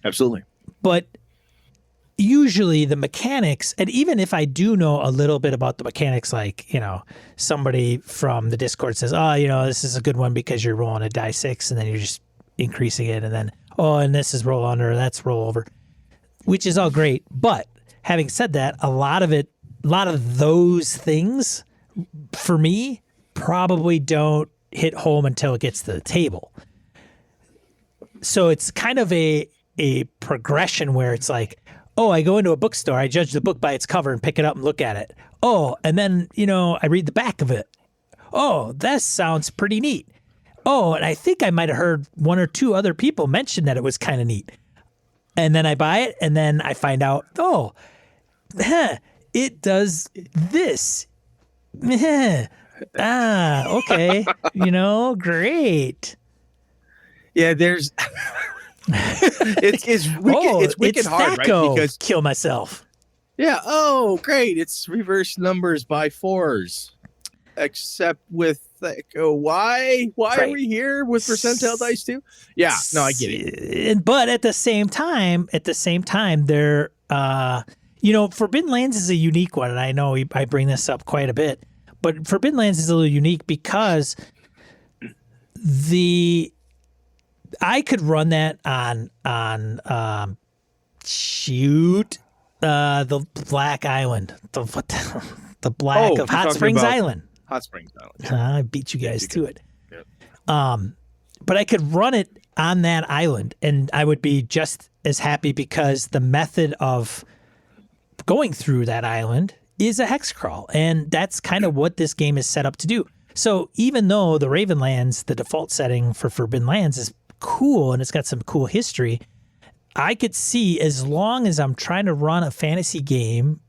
S1: Absolutely.
S4: But usually the mechanics, and even if I do know a little bit about the mechanics, like, somebody from the Discord says, oh, this is a good one because you're rolling a die 6 and then you're just increasing it. And then, and this is roll under, that's roll over, which is all great. But having said that, a lot of those things for me probably don't hit home until it gets to the table. So it's kind of a progression where it's like, oh, I go into a bookstore, I judge the book by its cover and pick it up and look at it. Oh, and then, I read the back of it. Oh, that sounds pretty neat. Oh, and I think I might have heard one or two other people mention that it was kind of neat. And then I buy it, and then I find out, it does this. Okay. Great.
S1: Yeah, there's it's wicked hard, right?
S4: Thaco,
S1: Because
S4: kill myself.
S1: yeah, oh great, it's reverse numbers by 4s. Except with why
S4: Right.
S1: are we here with percentile dice too? Yeah, no, I get it.
S4: But at the same time, they're Forbidden Lands is a unique one, and I know I bring this up quite a bit. But Forbidden Lands is a little unique because I could run that on the Black Island, the Black
S1: Oh,
S4: of
S1: you're
S4: Hot
S1: talking
S4: Springs
S1: about
S4: Island.
S1: Hot Springs Island.
S4: I beat you guys to it.
S1: Yep.
S4: But I could run it on that island, and I would be just as happy because the method of going through that island is a hex crawl, and that's kind of what this game is set up to do. So even though the Ravenlands, the default setting for Forbidden Lands, is cool and it's got some cool history, I could see, as long as I'm trying to run a fantasy game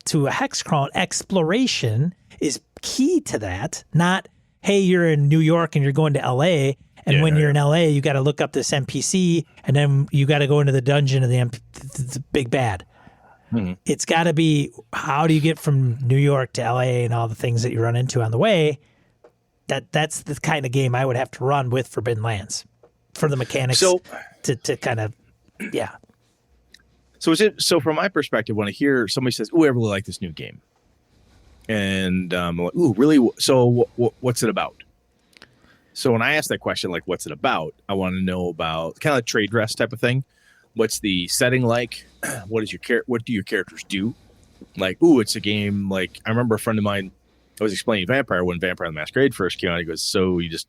S4: to a hex crawl, exploration is key to that. Not, hey, you're in New York and you're going to LA, and when you're in LA, you got to look up this NPC, and then you got to go into the dungeon of the big bad. It's got to be, how do you get from New York to LA and all the things that you run into on the way? That's the kind of game I would have to run with Forbidden Lands for the mechanics to kind of, yeah.
S1: So from my perspective, when I hear somebody says, "Oh, I really like this new game," and I'm like, "Ooh, really? So what's it about?" So when I ask that question, like, "What's it about?" I want to know about kind of like trade dress type of thing. What's the setting like? What do your characters do? Like, ooh, it's a game. Like, I remember a friend of mine, I was explaining Vampire when Vampire the Masquerade first came out. He goes, "So you just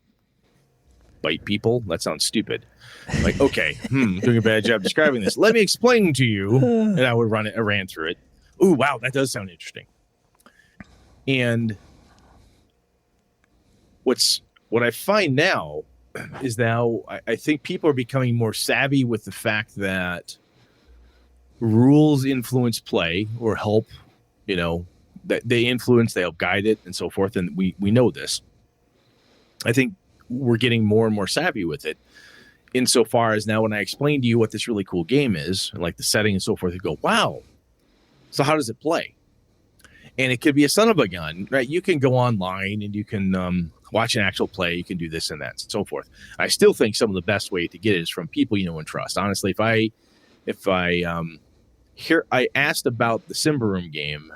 S1: bite people? That sounds stupid." I'm like, okay, doing a bad job describing this. Let me explain to you. And I would I ran through it. Ooh, wow, that does sound interesting. And what I find now is I think people are becoming more savvy with the fact that rules influence play or help, that they influence, they help guide it and so forth. And we know this. I think we're getting more and more savvy with it. Insofar as now when I explain to you what this really cool game is, and like the setting and so forth, you go, wow, so how does it play? And it could be a son of a gun, right? You can go online and you can watch an actual play. You can do this and that and so forth. I still think some of the best way to get it is from people you know and trust. Honestly, if I asked about the Symbaroum game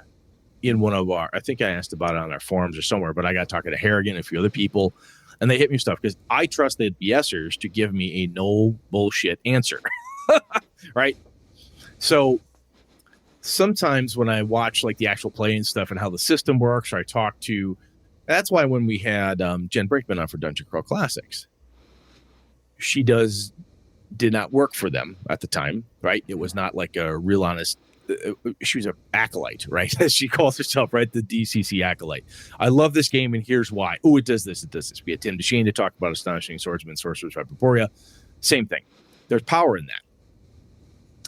S1: in I think I asked about it on our forums or somewhere, but I got talking to Harrigan and a few other people, and they hit me with stuff because I trust the BSers to give me a no bullshit answer. Right? So sometimes when I watch like the actual play and stuff and how the system works, or I talk to, that's why when we had Jen Brinkman on for Dungeon Crawl Classics, she did not work for them at the time, right? It was not like a real honest, she was an acolyte, right? As she calls herself, right? The DCC acolyte. I love this game, and here's why. Oh, it does this, it does this. We had Tim Deshane to talk about Astonishing Swordsman, Sorcerers of Hyperborea. Same thing. There's power in that.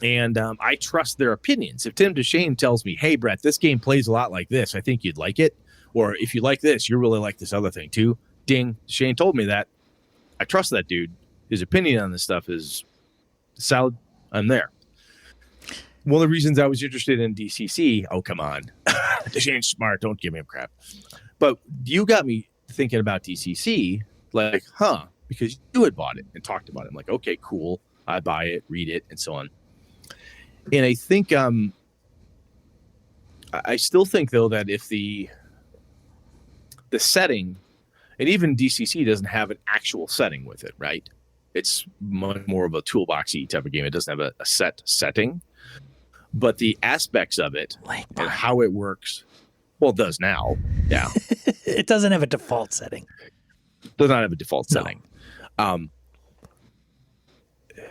S1: And I trust their opinions. If Tim Deshane tells me, "Hey, Brett, this game plays a lot like this, I think you'd like it," or "If you like this, you really like this other thing too." Ding, Deshane told me that. I trust that dude. His opinion on this stuff is solid. I'm there. One of the reasons I was interested in DCC, oh, come on. Deshane's smart. Don't give him crap. But you got me thinking about DCC, like, because you had bought it and talked about it. I'm like, okay, cool. I buy it, read it, and so on. And I think, I still think, though, that if the setting, and even DCC doesn't have an actual setting with it, right? It's much more of a toolboxy type of game. It doesn't have a set setting. But the aspects of it and how it works, well, it does now. Yeah.
S4: It doesn't have a default setting.
S1: Does not have a default setting. But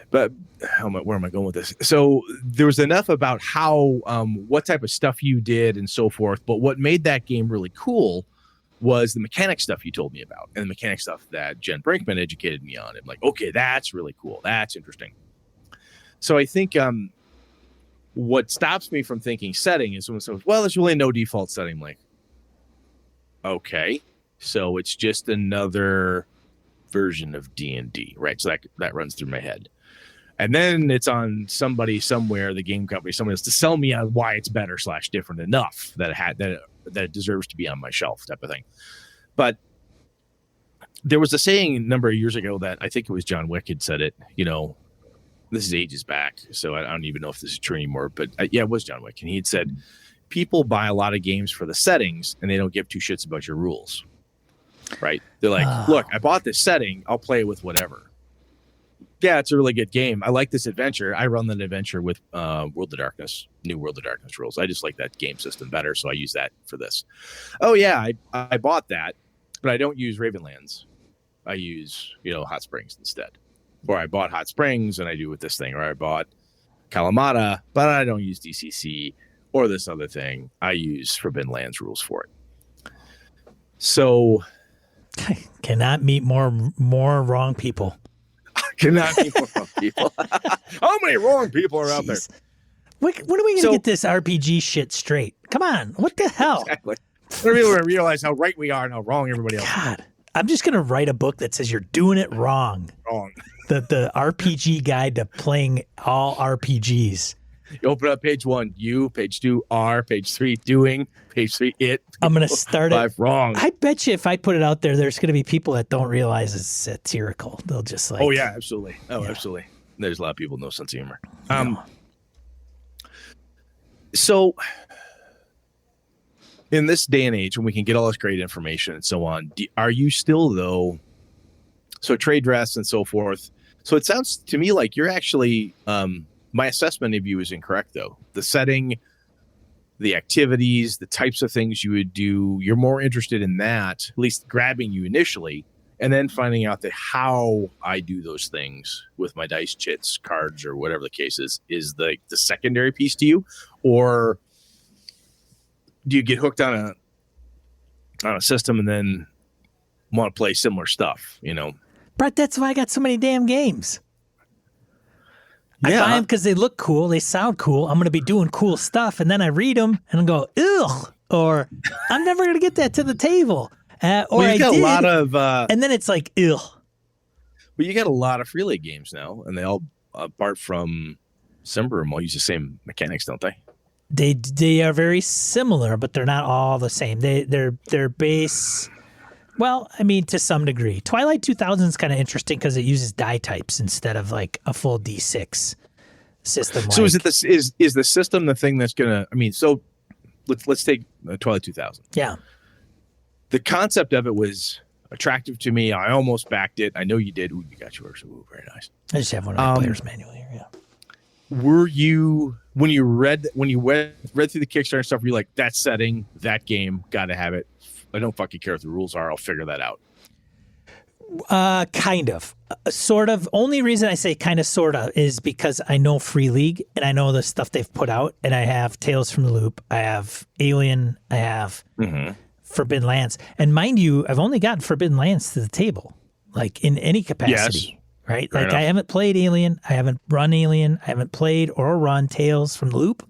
S1: where am I going with this? So there was enough about how, what type of stuff you did and so forth. But what made that game really cool was the mechanic stuff you told me about, and the mechanic stuff that Jen Brinkman educated me on. I'm like, okay, that's really cool. That's interesting. So I think what stops me from thinking setting is when someone says, well, there's really no default setting. I'm like, okay, so it's just another version of D&D, right? So that runs through my head. And then it's on somebody somewhere, the game company, somebody else, to sell me on why it's better / different enough that it deserves to be on my shelf, type of thing. But there was a saying a number of years ago that I think it was John Wick had said it. This is ages back, so I don't even know if this is true anymore. But yeah, it was John Wick, and he had said, "People buy a lot of games for the settings, and they don't give two shits about your rules." Right? They're like, "Look, I bought this setting. I'll play it with whatever." Yeah, it's a really good game. I like this adventure. I run that adventure with World of Darkness, new World of Darkness rules. I just like that game system better, so I use that for this. Oh yeah, I bought that, but I don't use Ravenlands. I use Hot Springs instead. Or I bought Hot Springs and I do with this thing. Or I bought Kalamata, but I don't use DCC or this other thing. I use Forbidden Lands rules for it. So
S4: cannot meet more wrong people.
S1: Cannot meet more wrong people. How many wrong people are out there?
S4: When are we going to get this RPG shit straight? Come on. What the hell?
S1: Exactly. When are we going to realize how right we are and how wrong everybody else is?
S4: God, I'm just going to write a book that says you're doing it wrong.
S1: Wrong.
S4: The RPG guide to playing all RPGs.
S1: You open up page 1, you, page 2, R, page 3, doing, page 3, it.
S4: I'm going to start it.
S1: Wrong.
S4: I bet you if I put it out there, there's going to be people that don't realize it's satirical. They'll just like.
S1: Oh, yeah, absolutely. Oh, yeah. Absolutely. There's a lot of people with no sense of humor. So in this day and age when we can get all this great information and so on, are you still, though, so trade dress and so forth? So it sounds to me like you're actually, my assessment of you is incorrect, though. The setting, the activities, the types of things you would do, you're more interested in that, at least grabbing you initially, and then finding out that how I do those things with my dice, chits, cards, or whatever the case is the secondary piece to you? Or do you get hooked on a system and then want to play similar stuff,
S4: Brett, that's why I got so many damn games.
S1: Yeah.
S4: I buy them because they look cool, they sound cool. I'm going to be doing cool stuff, and then I read them and I go, ugh, or I'm never going to get that to the table. Or I
S1: got
S4: did,
S1: a lot of,
S4: and then it's like, ugh.
S1: Well, you got a lot of Free League games now, and they all, apart from Symbaroum, all use the same mechanics, don't they?
S4: They are very similar, but they're not all the same. Their base. Well, I mean, to some degree. Twilight 2000 is kind of interesting because it uses die types instead of like a full D6 system.
S1: So is the system the thing that's gonna? I mean, so let's take Twilight 2000.
S4: Yeah.
S1: The concept of it was attractive to me. I almost backed it. I know you did. Ooh, you got yours. Ooh, very nice.
S4: I just have one of my player's manual here. Yeah.
S1: Were you when you read through the Kickstarter stuff? Were you like, that setting, that game, got to have it? I don't fucking care what the rules are. I'll figure that out.
S4: Kind of. Sort of. Only reason I say kind of sort of is because I know Free League and I know the stuff they've put out, and I have Tales from the Loop, I have Alien, I have Forbidden Lands. And mind you, I've only gotten Forbidden Lands to the table, like in any capacity.
S1: Yes.
S4: Right?
S1: Fair
S4: like
S1: enough.
S4: I haven't played Alien, I haven't run Alien, I haven't played or run Tales from the Loop,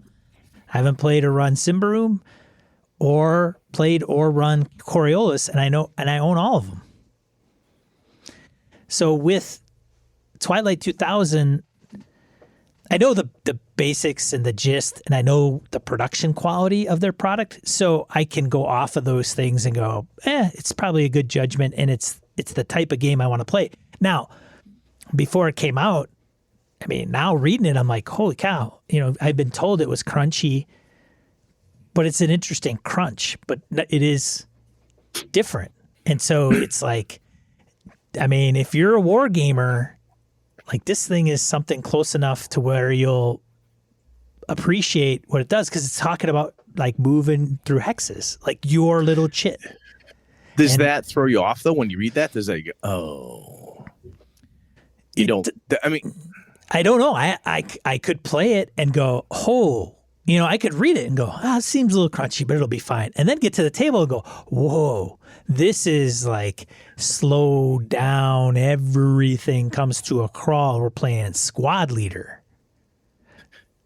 S4: I haven't played or run Symbaroum, or played or run Coriolis, and I own all of them. So with Twilight 2000, I know the basics and the gist, and I know the production quality of their product, so I can go off of those things and go, it's probably a good judgment, and it's the type of game I want to play. Now, before it came out, I mean, now reading it, I'm like, holy cow! I've been told it was crunchy. But it's an interesting crunch, but it is different. And so it's like, I mean, if you're a war gamer, like this thing is something close enough to where you'll appreciate what it does, because it's talking about like moving through hexes, like your little chit.
S1: Does that throw you off though when you read that? Does that go, oh, you don't? I mean,
S4: I don't know. I could play it and go, oh. I could read it and go, it seems a little crunchy, but it'll be fine. And then get to the table and go, whoa, this is like slow down. Everything comes to a crawl. We're playing squad leader.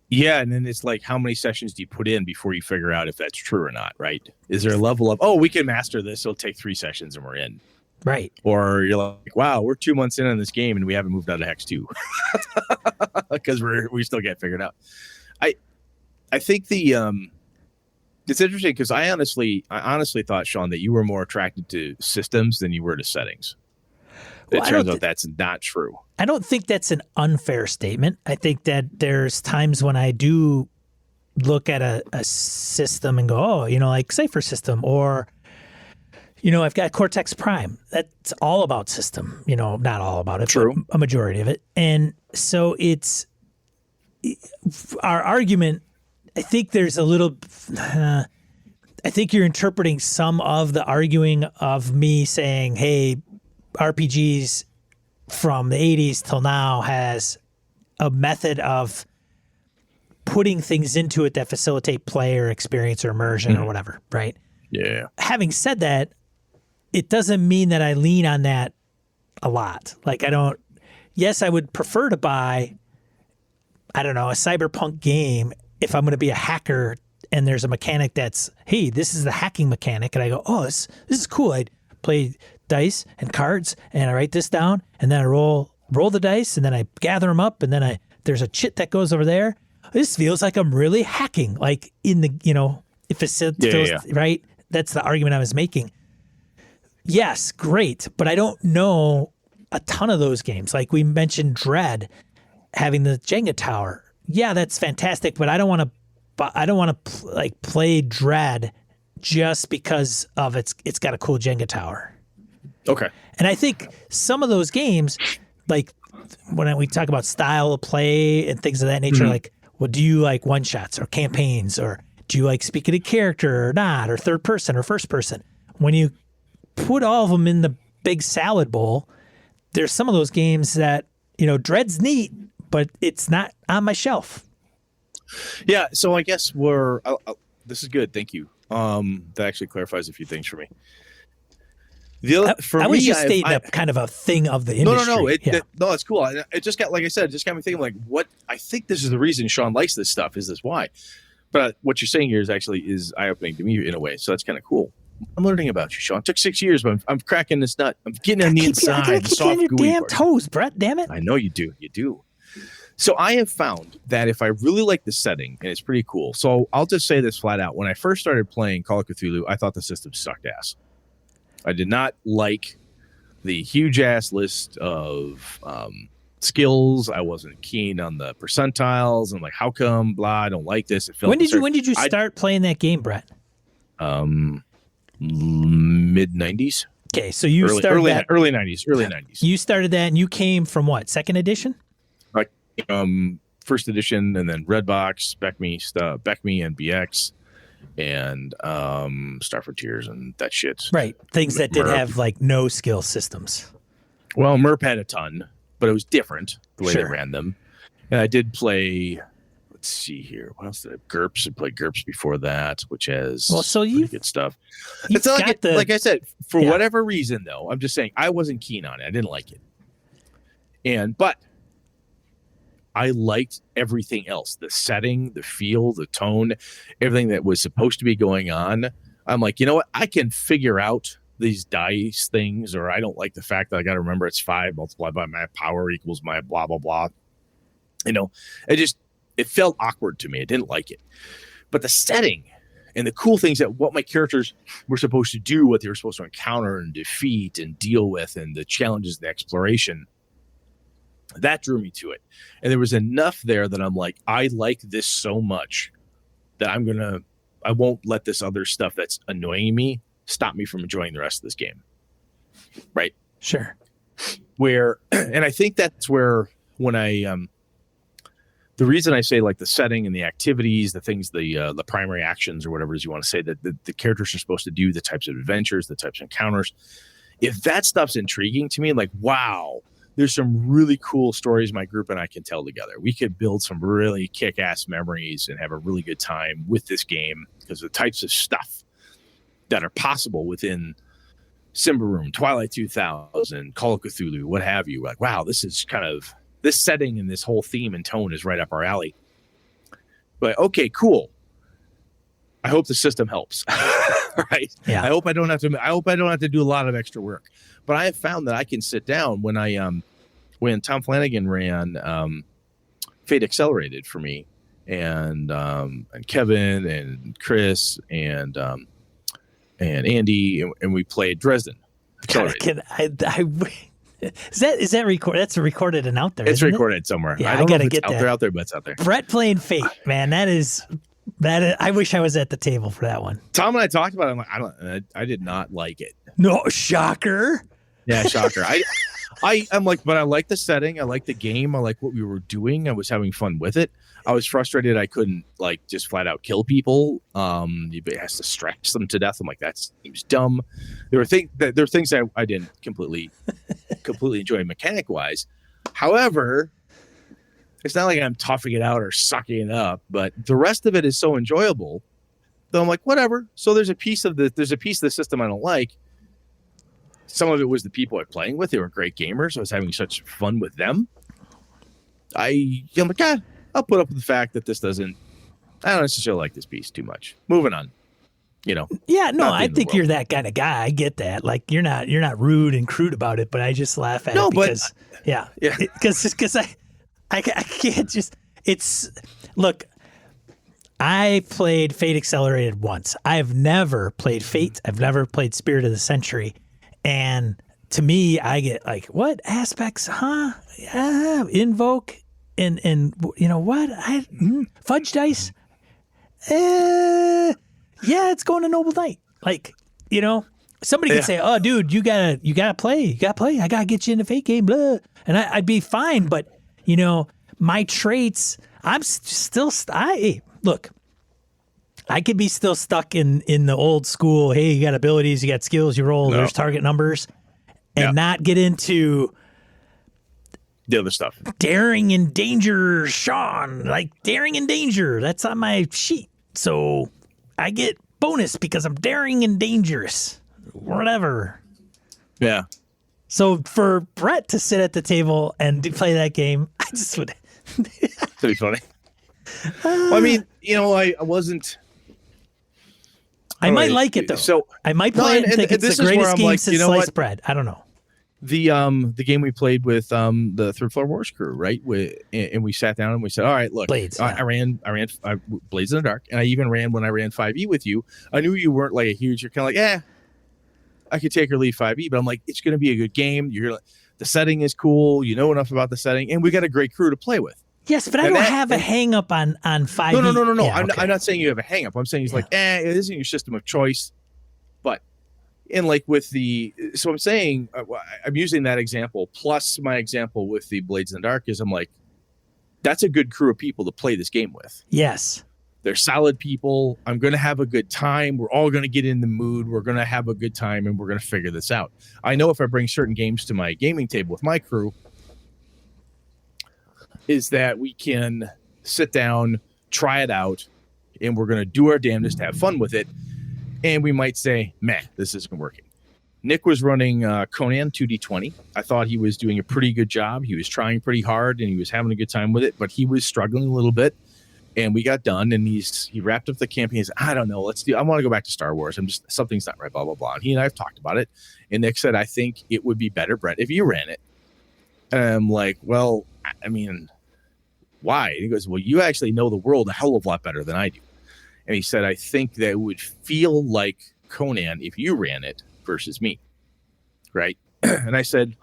S1: Yeah, and then it's like, how many sessions do you put in before you figure out if that's true or not, right? Is there a level of, we can master this, it'll take 3 sessions and we're in?
S4: Right.
S1: Or you're like, wow, we're 2 months in on this game and we haven't moved out of Hex 2 because we still get figured out. I think it's interesting because I honestly thought, Sean, that you were more attracted to systems than you were to settings. It turns out that's not true.
S4: I don't think that's an unfair statement. I think that there's times when I do look at a system and go, oh, like Cypher System, or, I've got Cortex Prime. That's all about system, not all about it,
S1: True.
S4: But a majority of it. And so it's our argument. I think there's a little, I think you're interpreting some of the arguing of me saying, hey, RPGs from the 80s till now has a method of putting things into it that facilitate play or experience or immersion or whatever, right?
S1: Yeah.
S4: Having said that, it doesn't mean that I lean on that a lot. Like yes, I would prefer to buy, I don't know, a cyberpunk game if I'm going to be a hacker and there's a mechanic that's, hey, this is the hacking mechanic. And I go, oh, this is cool. I'd play dice and cards and I write this down and then I roll the dice and then I gather them up and then there's a chit that goes over there. This feels like I'm really hacking, like in the, if it feels right. That's the argument I was making. Yes, great. But I don't know a ton of those games. Like we mentioned Dread having the Jenga tower. Yeah, that's fantastic. But I don't want to play Dread just because of it's got a cool Jenga tower.
S1: Okay.
S4: And I think some of those games, like when we talk about style of play and things of that nature, like, well, do you like one shots or campaigns, or do you like speaking to character or not, or third person or first person? When you put all of them in the big salad bowl, there's some of those games that, Dread's neat, but it's not on my shelf.
S1: Yeah. So I guess this is good. Thank you. That actually clarifies a few things for me.
S4: I was just stating a kind of a thing of the industry.
S1: No, it's cool. It just got, like I said, it just got me thinking, like, what I think this is the reason Sean likes this stuff. Is this why? But what you're saying here is eye-opening to me in a way. So that's kind of cool. I'm learning about you, Sean. It took 6 years, but I'm cracking this nut. I'm getting on the inside.
S4: I keep you on your damn toes, Brett. Damn it!
S1: I know you do. You do. So I have found that if I really like the setting, and it's pretty cool. So I'll just say this flat out. When I first started playing Call of Cthulhu, I thought the system sucked ass. I did not like the huge ass list of skills. I wasn't keen on the percentiles. I'm like, how come? Blah. I don't like this. It felt
S4: when did you start playing that game, Brett?
S1: Mid 90s.
S4: Okay, so you started
S1: early 90s. Early 90s.
S4: You started that, and you came from what? Second edition?
S1: Like first edition, and then Redbox, Beckme, and BX. And Star Frontiers and that shit.
S4: Right. Things that did have like no skill systems.
S1: Well, MERP had a ton, but it was different the way they ran them. And I did play, let's see here. What else did I GURPS? I played GURPS before that, which has pretty good stuff. It's not like I said, for whatever reason, though, I'm just saying I wasn't keen on it. I didn't like it. But I liked everything else, the setting, the feel, the tone, everything that was supposed to be going on. I'm like, you know what? I can figure out these dice things, or I don't like the fact that I got to remember it's 5 multiplied by my power equals my blah, blah, blah. It felt awkward to me. I didn't like it. But the setting and the cool things that what my characters were supposed to do, what they were supposed to encounter and defeat and deal with, and the challenges, the exploration, that drew me to it. And there was enough there that I'm like, I like this so much that I won't let this other stuff that's annoying me stop me from enjoying the rest of this game. Right?
S4: Sure.
S1: And I think that's where when the reason I say like the setting and the activities, the things, the primary actions or whatever it is you want to say that the characters are supposed to do, the types of adventures, the types of encounters, if that stuff's intriguing to me, like, wow, there's some really cool stories my group and I can tell together. We could build some really kick-ass memories and have a really good time with this game because the types of stuff that are possible within Symbaroum, Twilight 2000, Call of Cthulhu, what have you. Like, wow, this setting and this whole theme and tone is right up our alley. But okay, cool. I hope the system helps. right?
S4: Yeah.
S1: I hope I don't have to do a lot of extra work. But I have found that I can sit down when Tom Flanagan ran Fate Accelerated for me, and Kevin and Chris and Andy, and we played Dresden Accelerated.
S4: Is that recorded? That's recorded and out there.
S1: It's
S4: isn't
S1: recorded
S4: it?
S1: somewhere.
S4: Yeah,
S1: I don't know
S4: gotta
S1: if it's
S4: get that.
S1: out there, but it's out there.
S4: Brett playing Fate, man. That is. I wish I was at the table for that one.
S1: Tom and I talked about it. I'm like, I did not like it.
S4: No, shocker.
S1: Yeah, shocker. I'm like, but I like the setting. I like the game. I like what we were doing. I was having fun with it. I was frustrated I couldn't like just flat out kill people. It has to stretch them to death. I'm like, that seems dumb. There were things that I didn't completely enjoy mechanic wise. However, it's not like I'm toughing it out or sucking it up, but the rest of it is so enjoyable. So I'm like, whatever. So there's a piece of the system I don't like. Some of it was the people I'm playing with. They were great gamers. I was having such fun with them. I'm like, I'll put up with the fact that I don't necessarily like this piece too much. Moving on.
S4: Yeah, no, I think you're that kind of guy. I get that. Like you're not rude and crude about it, but I just laugh at it because because I can't just. Look. I played Fate Accelerated once. I've never played Fate. I've never played Spirit of the Century. And to me, I get like, what aspects, huh? Invoke and what? Fudge dice? Yeah, it's going to Noble Knight. Like, somebody could say, oh, dude, you gotta play. I gotta get you in the Fate game, blah. And I'd be fine. But, my traits, I'm still, look, I could be still stuck in the old school. Hey, you got abilities, you got skills, you roll. There's target numbers, and not get into
S1: the other stuff.
S4: Daring and danger, Sean. Like daring and danger. That's on my sheet, so I get bonus because I'm daring and dangerous. Whatever.
S1: Yeah.
S4: So for Brett to sit at the table and play that game, I just would.
S1: That'd be funny. Well, I mean, I wasn't.
S4: I might like it though. So I might play it and think it's the greatest game since sliced bread. I don't know.
S1: The game we played with the Third Floor Wars crew, right? And we sat down and we said, all right, look,
S4: Blades.
S1: I ran Blades in the Dark, and I even ran when I ran 5e with you. I knew you weren't like a huge. You're kind of like, I could take or leave 5e, but I'm like, it's going to be a good game. The setting is cool. You know enough about the setting, and we got a great crew to play with.
S4: Yes, but I don't have a hang up on 5e.
S1: No.
S4: Yeah,
S1: I'm not saying you have a hang up. I'm saying he's like, it isn't your system of choice. But in like with so I'm saying I'm using that example plus my example with the Blades in the Dark is I'm like, that's a good crew of people to play this game with.
S4: Yes.
S1: They're solid people. I'm going to have a good time. We're all going to get in the mood. We're going to have a good time, and we're going to figure this out. I know if I bring certain games to my gaming table with my crew, is that we can sit down, try it out, and we're going to do our damnedest to have fun with it. And we might say, meh, this isn't working. Nick was running Conan 2D20. I thought he was doing a pretty good job. He was trying pretty hard, and he was having a good time with it, but he was struggling a little bit. And we got done, and he wrapped up the campaign. He said, I don't know, I want to go back to Star Wars. Something's not right, blah, blah, blah. And he and I have talked about it. And Nick said, I think it would be better, Brett, if you ran it. And I'm like, well, I mean, why? And he goes, well, you actually know the world a hell of a lot better than I do. And he said, I think that it would feel like Conan if you ran it versus me. Right? And I said,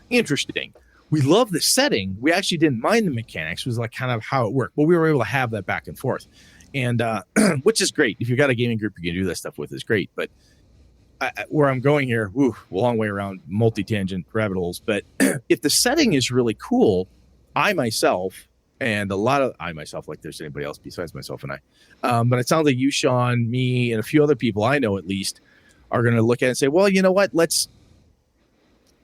S1: interesting. We love the setting. We actually didn't mind the mechanics. It was like kind of how it worked. But we were able to have that back and forth. And which is great. If you've got a gaming group you can do that stuff with, is great. But where I'm going here, long way around multi-tangent rabbit holes. But if the setting is really cool, I myself, like there's anybody else besides myself and I, but it sounds like you, Sean, me, and a few other people I know at least are going to look at it and say, well, you know what?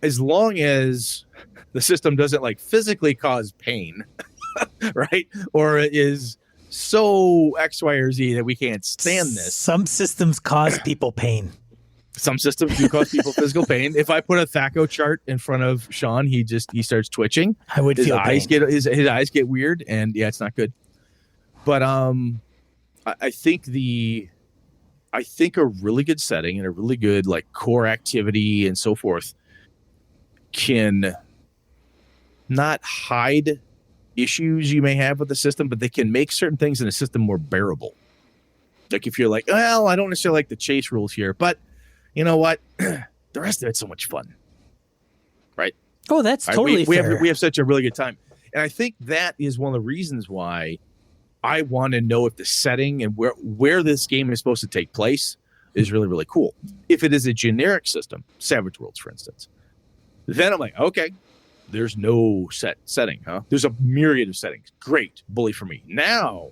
S1: As long as the system doesn't like physically cause pain, right? Or it is so X, Y, or Z that we can't stand this.
S4: Some systems cause people pain.
S1: Some systems do cause people physical pain. If I put a THAC0 chart in front of Sean, he starts twitching.
S4: I would feel pain.
S1: His eyes get weird, and it's not good. But I think I think a really good setting and a really good like core activity and so forth can not hide issues you may have with the system, but they can make certain things in the system more bearable. Like if you're like, well, I don't necessarily like the chase rules here, but you know what? The rest of it's so much fun. Right?
S4: Oh, that's totally fair.
S1: We have such a really good time. And I think that is one of the reasons why I want to know if the setting and where this game is supposed to take place is really, really cool. If it is a generic system, Savage Worlds, for instance, then I'm like, okay, there's no setting, huh? There's a myriad of settings. Great, bully for me. Now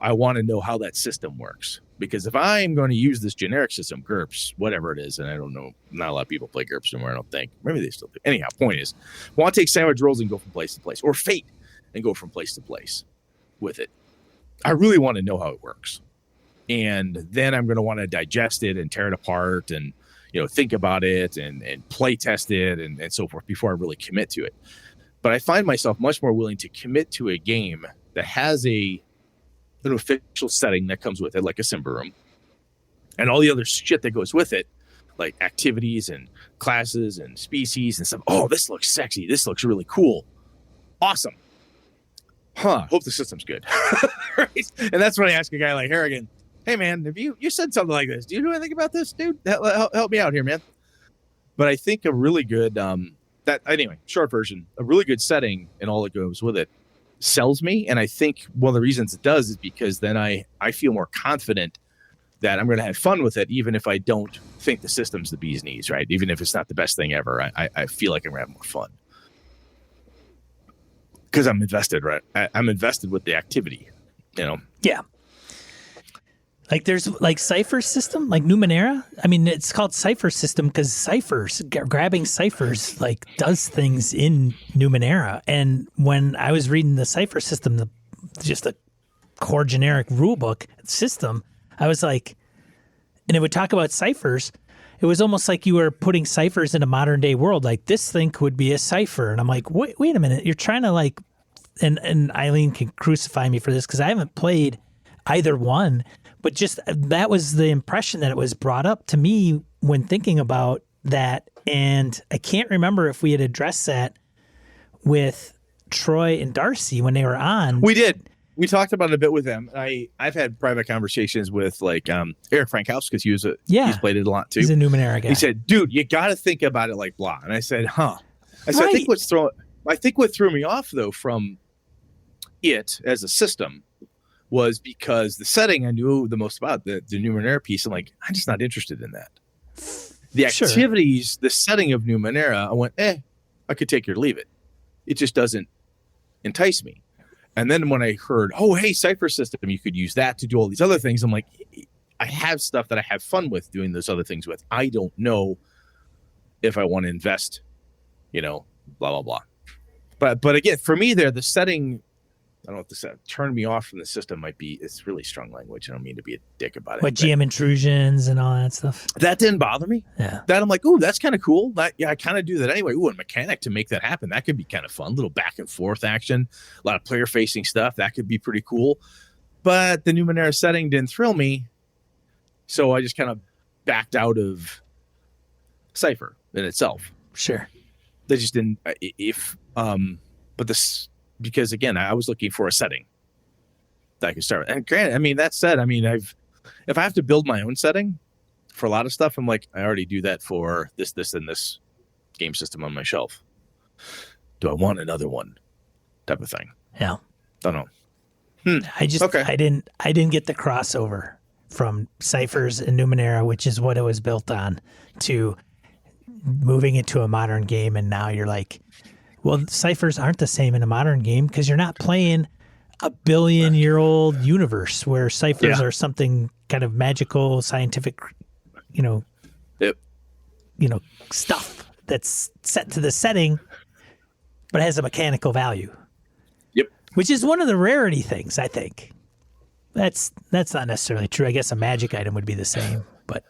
S1: I want to know how that system works. Because if I am going to use this generic system, GURPS, whatever it is, and I don't know, not a lot of people play GURPS anymore, I don't think. Maybe they still do. Anyhow, point is, I want to take Savage Worlds and go from place to place, or Fate and go from place to place with it. I really want to know how it works. And then I'm going to want to digest it and tear it apart and, you know, think about it and play test it and so forth before I really commit to it. But I find myself much more willing to commit to a game that has an official setting that comes with it, like a Simba Room, and all the other shit that goes with it, like activities and classes and species and stuff. Oh, this looks sexy. This looks really cool. Awesome. Hope the system's good. Right? And that's when I ask a guy like Harrigan, hey, man, if you said something like this, do you know anything about this, dude? Help me out here, man. But I think a really good, short version, a really good setting and all that goes with it sells me. And I think one of the reasons it does is because then I feel more confident that I'm going to have fun with it, even if I don't think the system's the bee's knees, right? Even if it's not the best thing ever, I feel like I'm going to have more fun. Because I'm invested, right? I'm invested with the activity, you know?
S4: Yeah. Like there's like Cypher system, like Numenera. I mean, it's called Cypher system because ciphers, grabbing ciphers, like does things in Numenera. And when I was reading the Cypher system, just the core generic rulebook system, I was like, and it would talk about ciphers. It was almost like you were putting ciphers in a modern day world. Like this thing could be a cipher. And I'm like, wait a minute. You're trying to like, and Eileen can crucify me for this because I haven't played either one. But just that was the impression that it was brought up to me when thinking about that. And I can't remember if we had addressed that with Troy and Darcy when they were on.
S1: We did. We talked about it a bit with them. I've had private conversations with like Eric Frankhouse because he's played it a lot too.
S4: He's a Numenera guy.
S1: He said, dude, you got to think about it like blah. And I said, huh. I said,
S4: Right.
S1: I think what threw me off though from it as a system was because the setting I knew the most about, the Numenera piece. I'm like, I'm just not interested in that. The activities, the setting of Numenera, I went, I could take it or leave it. It just doesn't entice me. And then when I heard, oh, hey, Cypher system, you could use that to do all these other things. I'm like, I have stuff that I have fun with doing those other things with. I don't know if I want to invest, you know, blah, blah, blah. But again, for me there, the setting, I don't know if this turned me off from the system it's really strong language. I don't mean to be a dick about it.
S4: What, GM intrusions and all that stuff?
S1: That didn't bother me.
S4: Yeah.
S1: That I'm like, ooh, that's kind of cool. I kind of do that anyway. Ooh, a mechanic to make that happen. That could be kind of fun. Little back and forth action, a lot of player facing stuff. That could be pretty cool. But the Numenera setting didn't thrill me. So I just kind of backed out of Cypher in itself.
S4: Sure.
S1: They just didn't, but this, because again, I was looking for a setting that I could start with. And granted, I mean, that said, I mean, if I have to build my own setting for a lot of stuff, I'm like, I already do that for this, and this game system on my shelf. Do I want another one? Type of thing.
S4: Yeah.
S1: Don't know.
S4: I didn't get the crossover from Cyphers and Numenera, which is what it was built on, to moving it to a modern game. And now you're like, well, ciphers aren't the same in a modern game because you're not playing a billion-year-old universe where ciphers are something kind of magical, scientific, stuff that's set to the setting, but has a mechanical value.
S1: Yep.
S4: Which is one of the rarity things, I think. That's not necessarily true. I guess a magic item would be the same, but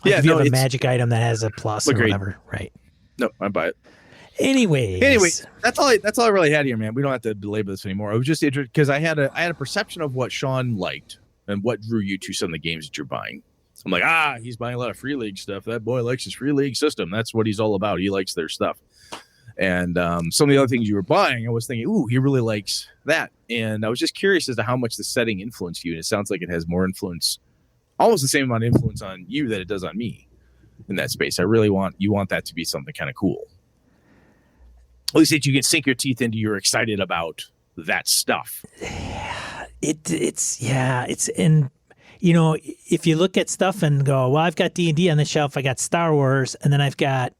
S4: if you have a magic item that has a plus or whatever, right?
S1: No, I buy it.
S4: Anyway,
S1: that's all I really had here, man. We don't have to belabor this anymore. I was just interested because I had a perception of what Sean liked and what drew you to some of the games that you're buying? I'm like, he's buying a lot of Free League stuff. That boy likes his Free League system. That's what he's all about. He likes their stuff. And some of the other things you were buying, I was thinking, ooh, he really likes that. And I was just curious as to how much the setting influenced you. And it sounds like it has more influence, almost the same amount of influence on you that it does on me in that space. I really want that to be something kind of cool. At least that you can sink your teeth into. You're excited about that stuff.
S4: It's in, if you look at stuff and go, well, I've got D&D on the shelf, I got Star Wars, and then I've got,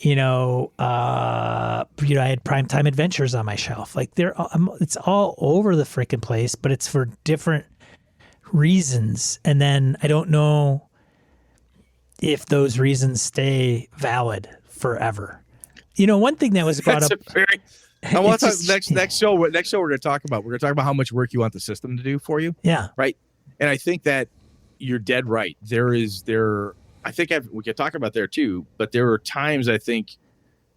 S4: I had Primetime Adventures on my shelf. Like it's all over the freaking place, but it's for different reasons. And then I don't know if those reasons stay valid forever. One thing that was brought up.
S1: I want to talk next show. We're going to talk about. We're going to talk about how much work you want the system to do for you.
S4: Yeah.
S1: Right. And I think that you're dead right. I think we could talk about there too, but there are times I think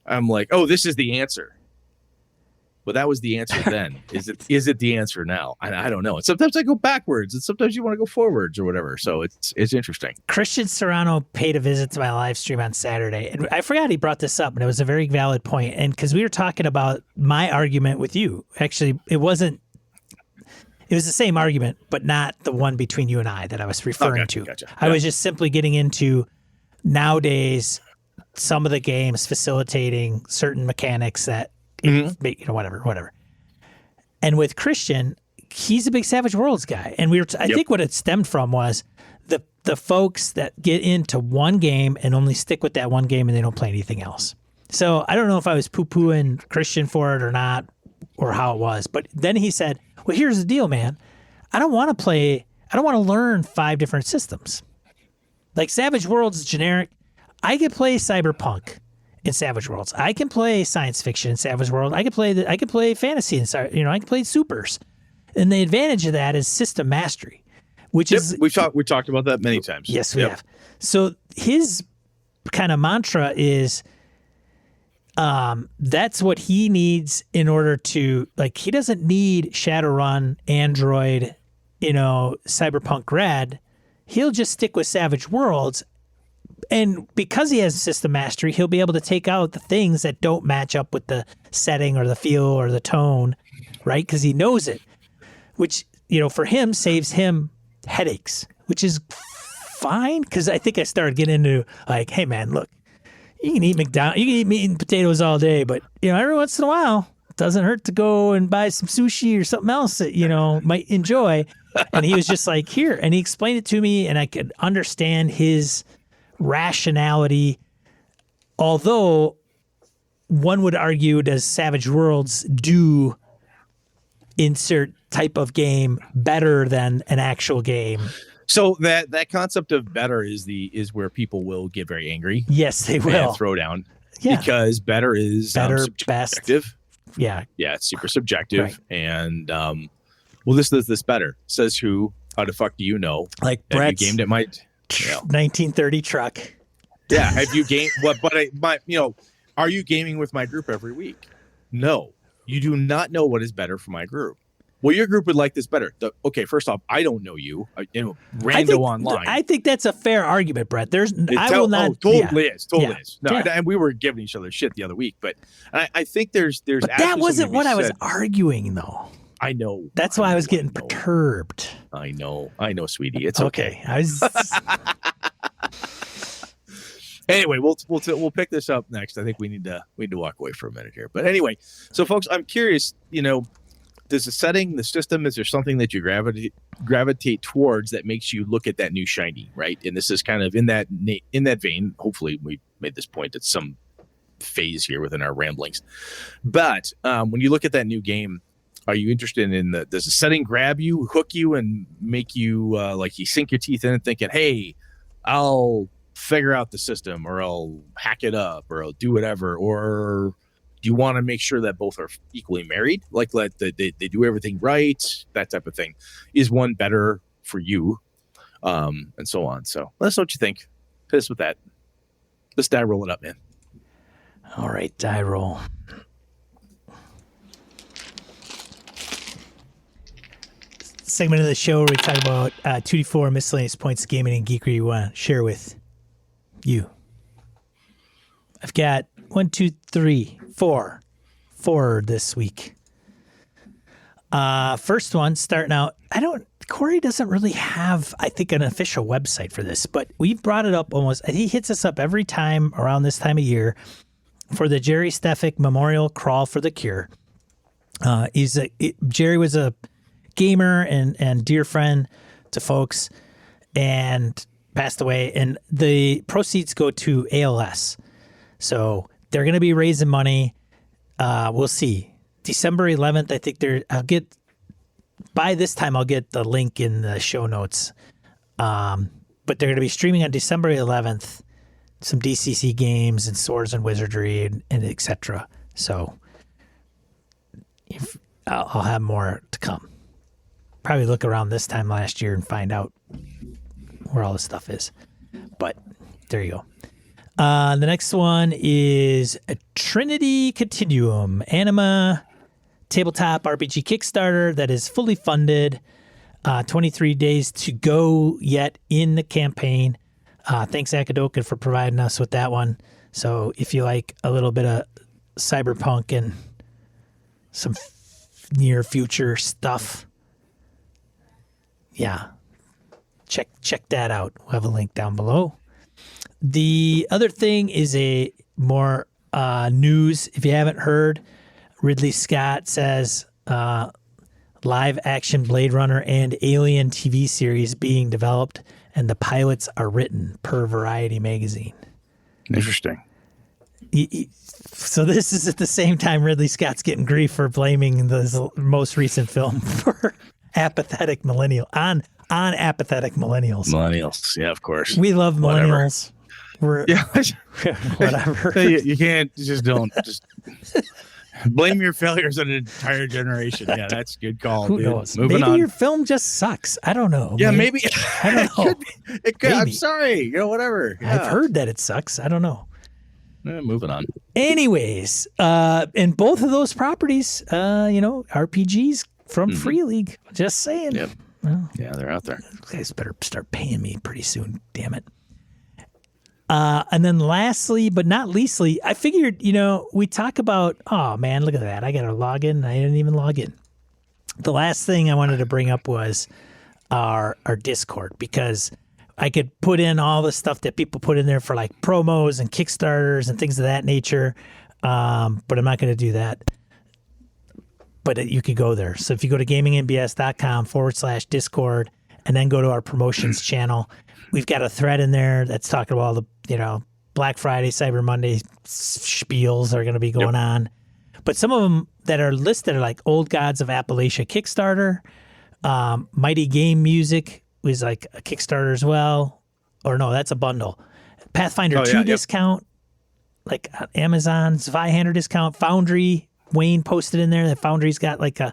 S1: I'm like, oh, this is the answer. But that was the answer then. Is it the answer now? I don't know. And sometimes I go backwards, and sometimes you want to go forwards or whatever. So it's interesting.
S4: Christian Serrano paid a visit to my live stream on Saturday, and I forgot he brought this up, and it was a very valid point. And because we were talking about my argument with you, actually, it was the same argument, but not the one between you and I that I was referring to.
S1: Gotcha.
S4: I was just simply getting into nowadays some of the games facilitating certain mechanics that. Whatever. And with Christian, he's a big Savage Worlds guy. And I think what it stemmed from was the folks that get into one game and only stick with that one game and they don't play anything else. So I don't know if I was poo-pooing Christian for it or not, or how it was. But then he said, well, here's the deal, man. I don't want to learn 5 different systems. Like Savage Worlds is generic. I could play Cyberpunk in Savage Worlds. I can play science fiction in Savage World. I can play fantasy inside. I can play supers. And the advantage of that is system mastery, which is
S1: we talked about that many times.
S4: Yes, we have. So his kind of mantra is that's what he needs in order to, like, he doesn't need Shadowrun, Android, Cyberpunk Red. He'll just stick with Savage Worlds. And because he has system mastery, he'll be able to take out the things that don't match up with the setting or the feel or the tone, right? Because he knows it, which, for him saves him headaches, which is fine. Because I think I started getting into like, hey, man, look, you can eat McDonald's, you can eat meat and potatoes all day, but, every once in a while, it doesn't hurt to go and buy some sushi or something else that, might enjoy. And he was just like, here. And he explained it to me, and I could understand his rationality, although one would argue, does Savage Worlds do insert type of game better than an actual game?
S1: So that concept of better is where people will get very angry.
S4: Yes, they will.
S1: And throw down.
S4: Yeah.
S1: Because better is subjective.
S4: Best. Yeah.
S1: Yeah, it's super subjective.
S4: Right.
S1: And this does this better. Says who? How the fuck do you know?
S4: Like
S1: Have
S4: Brett's
S1: you gamed it?
S4: 1930 truck.
S1: Yeah. Have you gamed what? But are you gaming with my group every week? No, you do not know what is better for my group. Well, your group would like this better. Okay, first off, I don't know you. Online.
S4: I think that's a fair argument, Brett. Totally is. No,
S1: yeah. And we were giving each other shit the other week, but I think there's.
S4: But that wasn't what I was arguing, though.
S1: I know.
S4: That's why I was getting perturbed.
S1: I know, sweetie. It's okay. Anyway, we'll pick this up next. I think we need to walk away for a minute here. But anyway, so folks, I'm curious. Does the setting, the system, is there something that you gravitate towards that makes you look at that new shiny, right? And this is kind of in that vein. Hopefully, we made this point at some phase here within our ramblings. But when you look at that new game, are you interested in does the setting grab you, hook you, and make you like you sink your teeth in and thinking, hey, I'll figure out the system, or I'll hack it up, or I'll do whatever? Or do you want to make sure that both are equally married, like they do everything right, that type of thing? Is one better for you, and so on? So let us know what you think. Hit us with that. Let's die roll it up, man.
S4: All right, die roll. segment of the show where we talk about 2D4 miscellaneous points of gaming and geekery you want to share with you. I've got 1, 2, 3, 4 this week. First one, starting out, Corey doesn't really have, I think, an official website for this, but we've brought it up almost, he hits us up every time around this time of year for the Jerry Stefik Memorial Crawl for the Cure. Jerry was a gamer and dear friend to folks and passed away, and the proceeds go to ALS. So they're going to be raising money. We'll see. December 11th, I think by this time I'll get the link in the show notes. But they're going to be streaming on December 11th, some DCC games and Swords and Wizardry and etc. So I'll have more to come. Probably look around this time last year and find out where all this stuff is. But there you go. The next one is a Trinity Continuum Anima tabletop RPG Kickstarter that is fully funded. 23 days to go yet in the campaign. Thanks, Akadoka, for providing us with that one. So if you like a little bit of cyberpunk and some near future stuff, yeah, check that out. We'll have a link down below. The other thing is a more news. If you haven't heard, Ridley Scott says live action Blade Runner and Alien TV series being developed, and the pilots are written per Variety magazine.
S1: Interesting.
S4: So this is at the same time Ridley Scott's getting grief for blaming the most recent film for apathetic millennial on apathetic millennials.
S1: Millennials, yeah, of course.
S4: We love millennials. Whatever.
S1: You can't don't blame your failures on an entire generation. Yeah, that's a good call.
S4: Who
S1: dude.
S4: knows?
S1: Moving
S4: maybe
S1: on.
S4: your film just sucks. I don't know.
S1: Yeah, maybe.
S4: I don't know.
S1: It could. I'm
S4: Maybe.
S1: sorry. Whatever. Yeah.
S4: I've heard that it sucks. I don't know.
S1: Moving on.
S4: Anyways, in both of those properties, RPGs from Free League. Just saying.
S1: Yep.
S4: Well,
S1: yeah, they're out there.
S4: You guys better start paying me pretty soon. Damn it. And then lastly, but not leastly, I figured, we talk about, oh man, look at that. I got to log in. I didn't even log in. The last thing I wanted to bring up was our Discord, because I could put in all the stuff that people put in there for like promos and Kickstarters and things of that nature. But I'm not going to do that. But you could go there. So if you go to gamingnbs.com/Discord and then go to our promotions channel, we've got a thread in there that's talking about all the, Black Friday, Cyber Monday spiels are going to be going on. But some of them that are listed are like Old Gods of Appalachia Kickstarter. Mighty Game Music is like a Kickstarter as well. Or no, that's a bundle. Pathfinder 2 discount, like Amazon, Zweihander discount, Foundry. Wayne posted in there that Foundry's got like a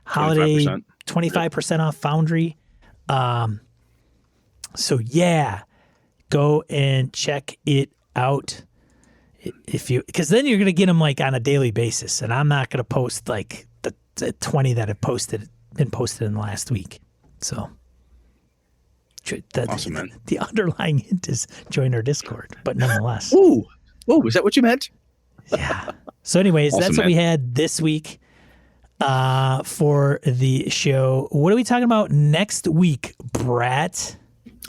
S4: holiday 25% off Foundry. So yeah, go and check it out because then you're going to get them like on a daily basis. And I'm not going to post like the 20 that have been posted in the last week. So
S1: awesome, man.
S4: The underlying hint is join our Discord, but nonetheless.
S1: Ooh, is that what you meant?
S4: Yeah. So anyways, that's what we had this week for the show. What are we talking about next week, Brat?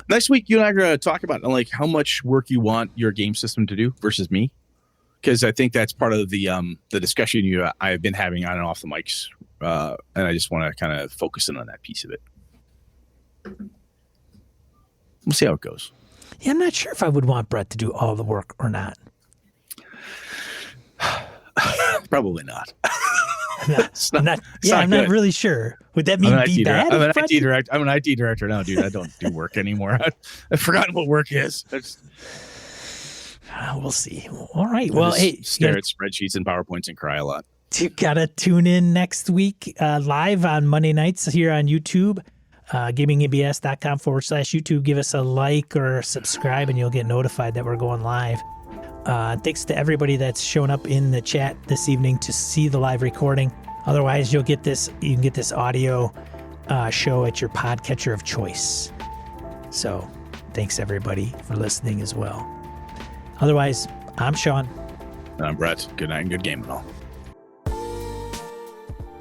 S1: Next week, you and I are going to talk about like how much work you want your game system to do versus me, because I think that's part of the discussion I've been having on and off the mics, and I just want to kind of focus in on that piece of it. We'll see how it goes.
S4: Yeah, I'm not sure if I would want Brett to do all the work or not.
S1: Probably not.
S4: I'm not really sure. Would that mean be bad?
S1: I'm an IT director now, dude. I don't do work anymore. I've forgotten what work is.
S4: We'll see. All right. Well, hey,
S1: stare at spreadsheets and PowerPoints and cry a lot.
S4: You gotta tune in next week live on Monday nights here on YouTube. GamingNBS.com/YouTube. Give us a like or subscribe, and you'll get notified that we're going live. Thanks to everybody that's shown up in the chat this evening to see the live recording. Otherwise, you can get this audio show at your podcatcher of choice. So thanks everybody for listening as well. Otherwise, I'm Sean.
S1: And I'm Brett. Good night and good game and all.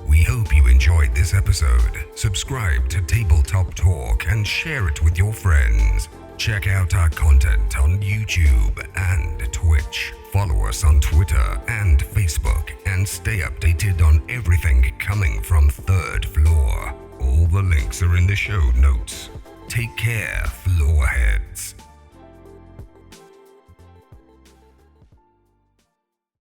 S3: We hope you enjoyed this episode. Subscribe to Tabletop Talk and share it with your friends. Check out our content on YouTube and Twitch. Follow us on Twitter and Facebook and stay updated on everything coming from Third Floor. All the links are in the show notes. Take care, Floorheads.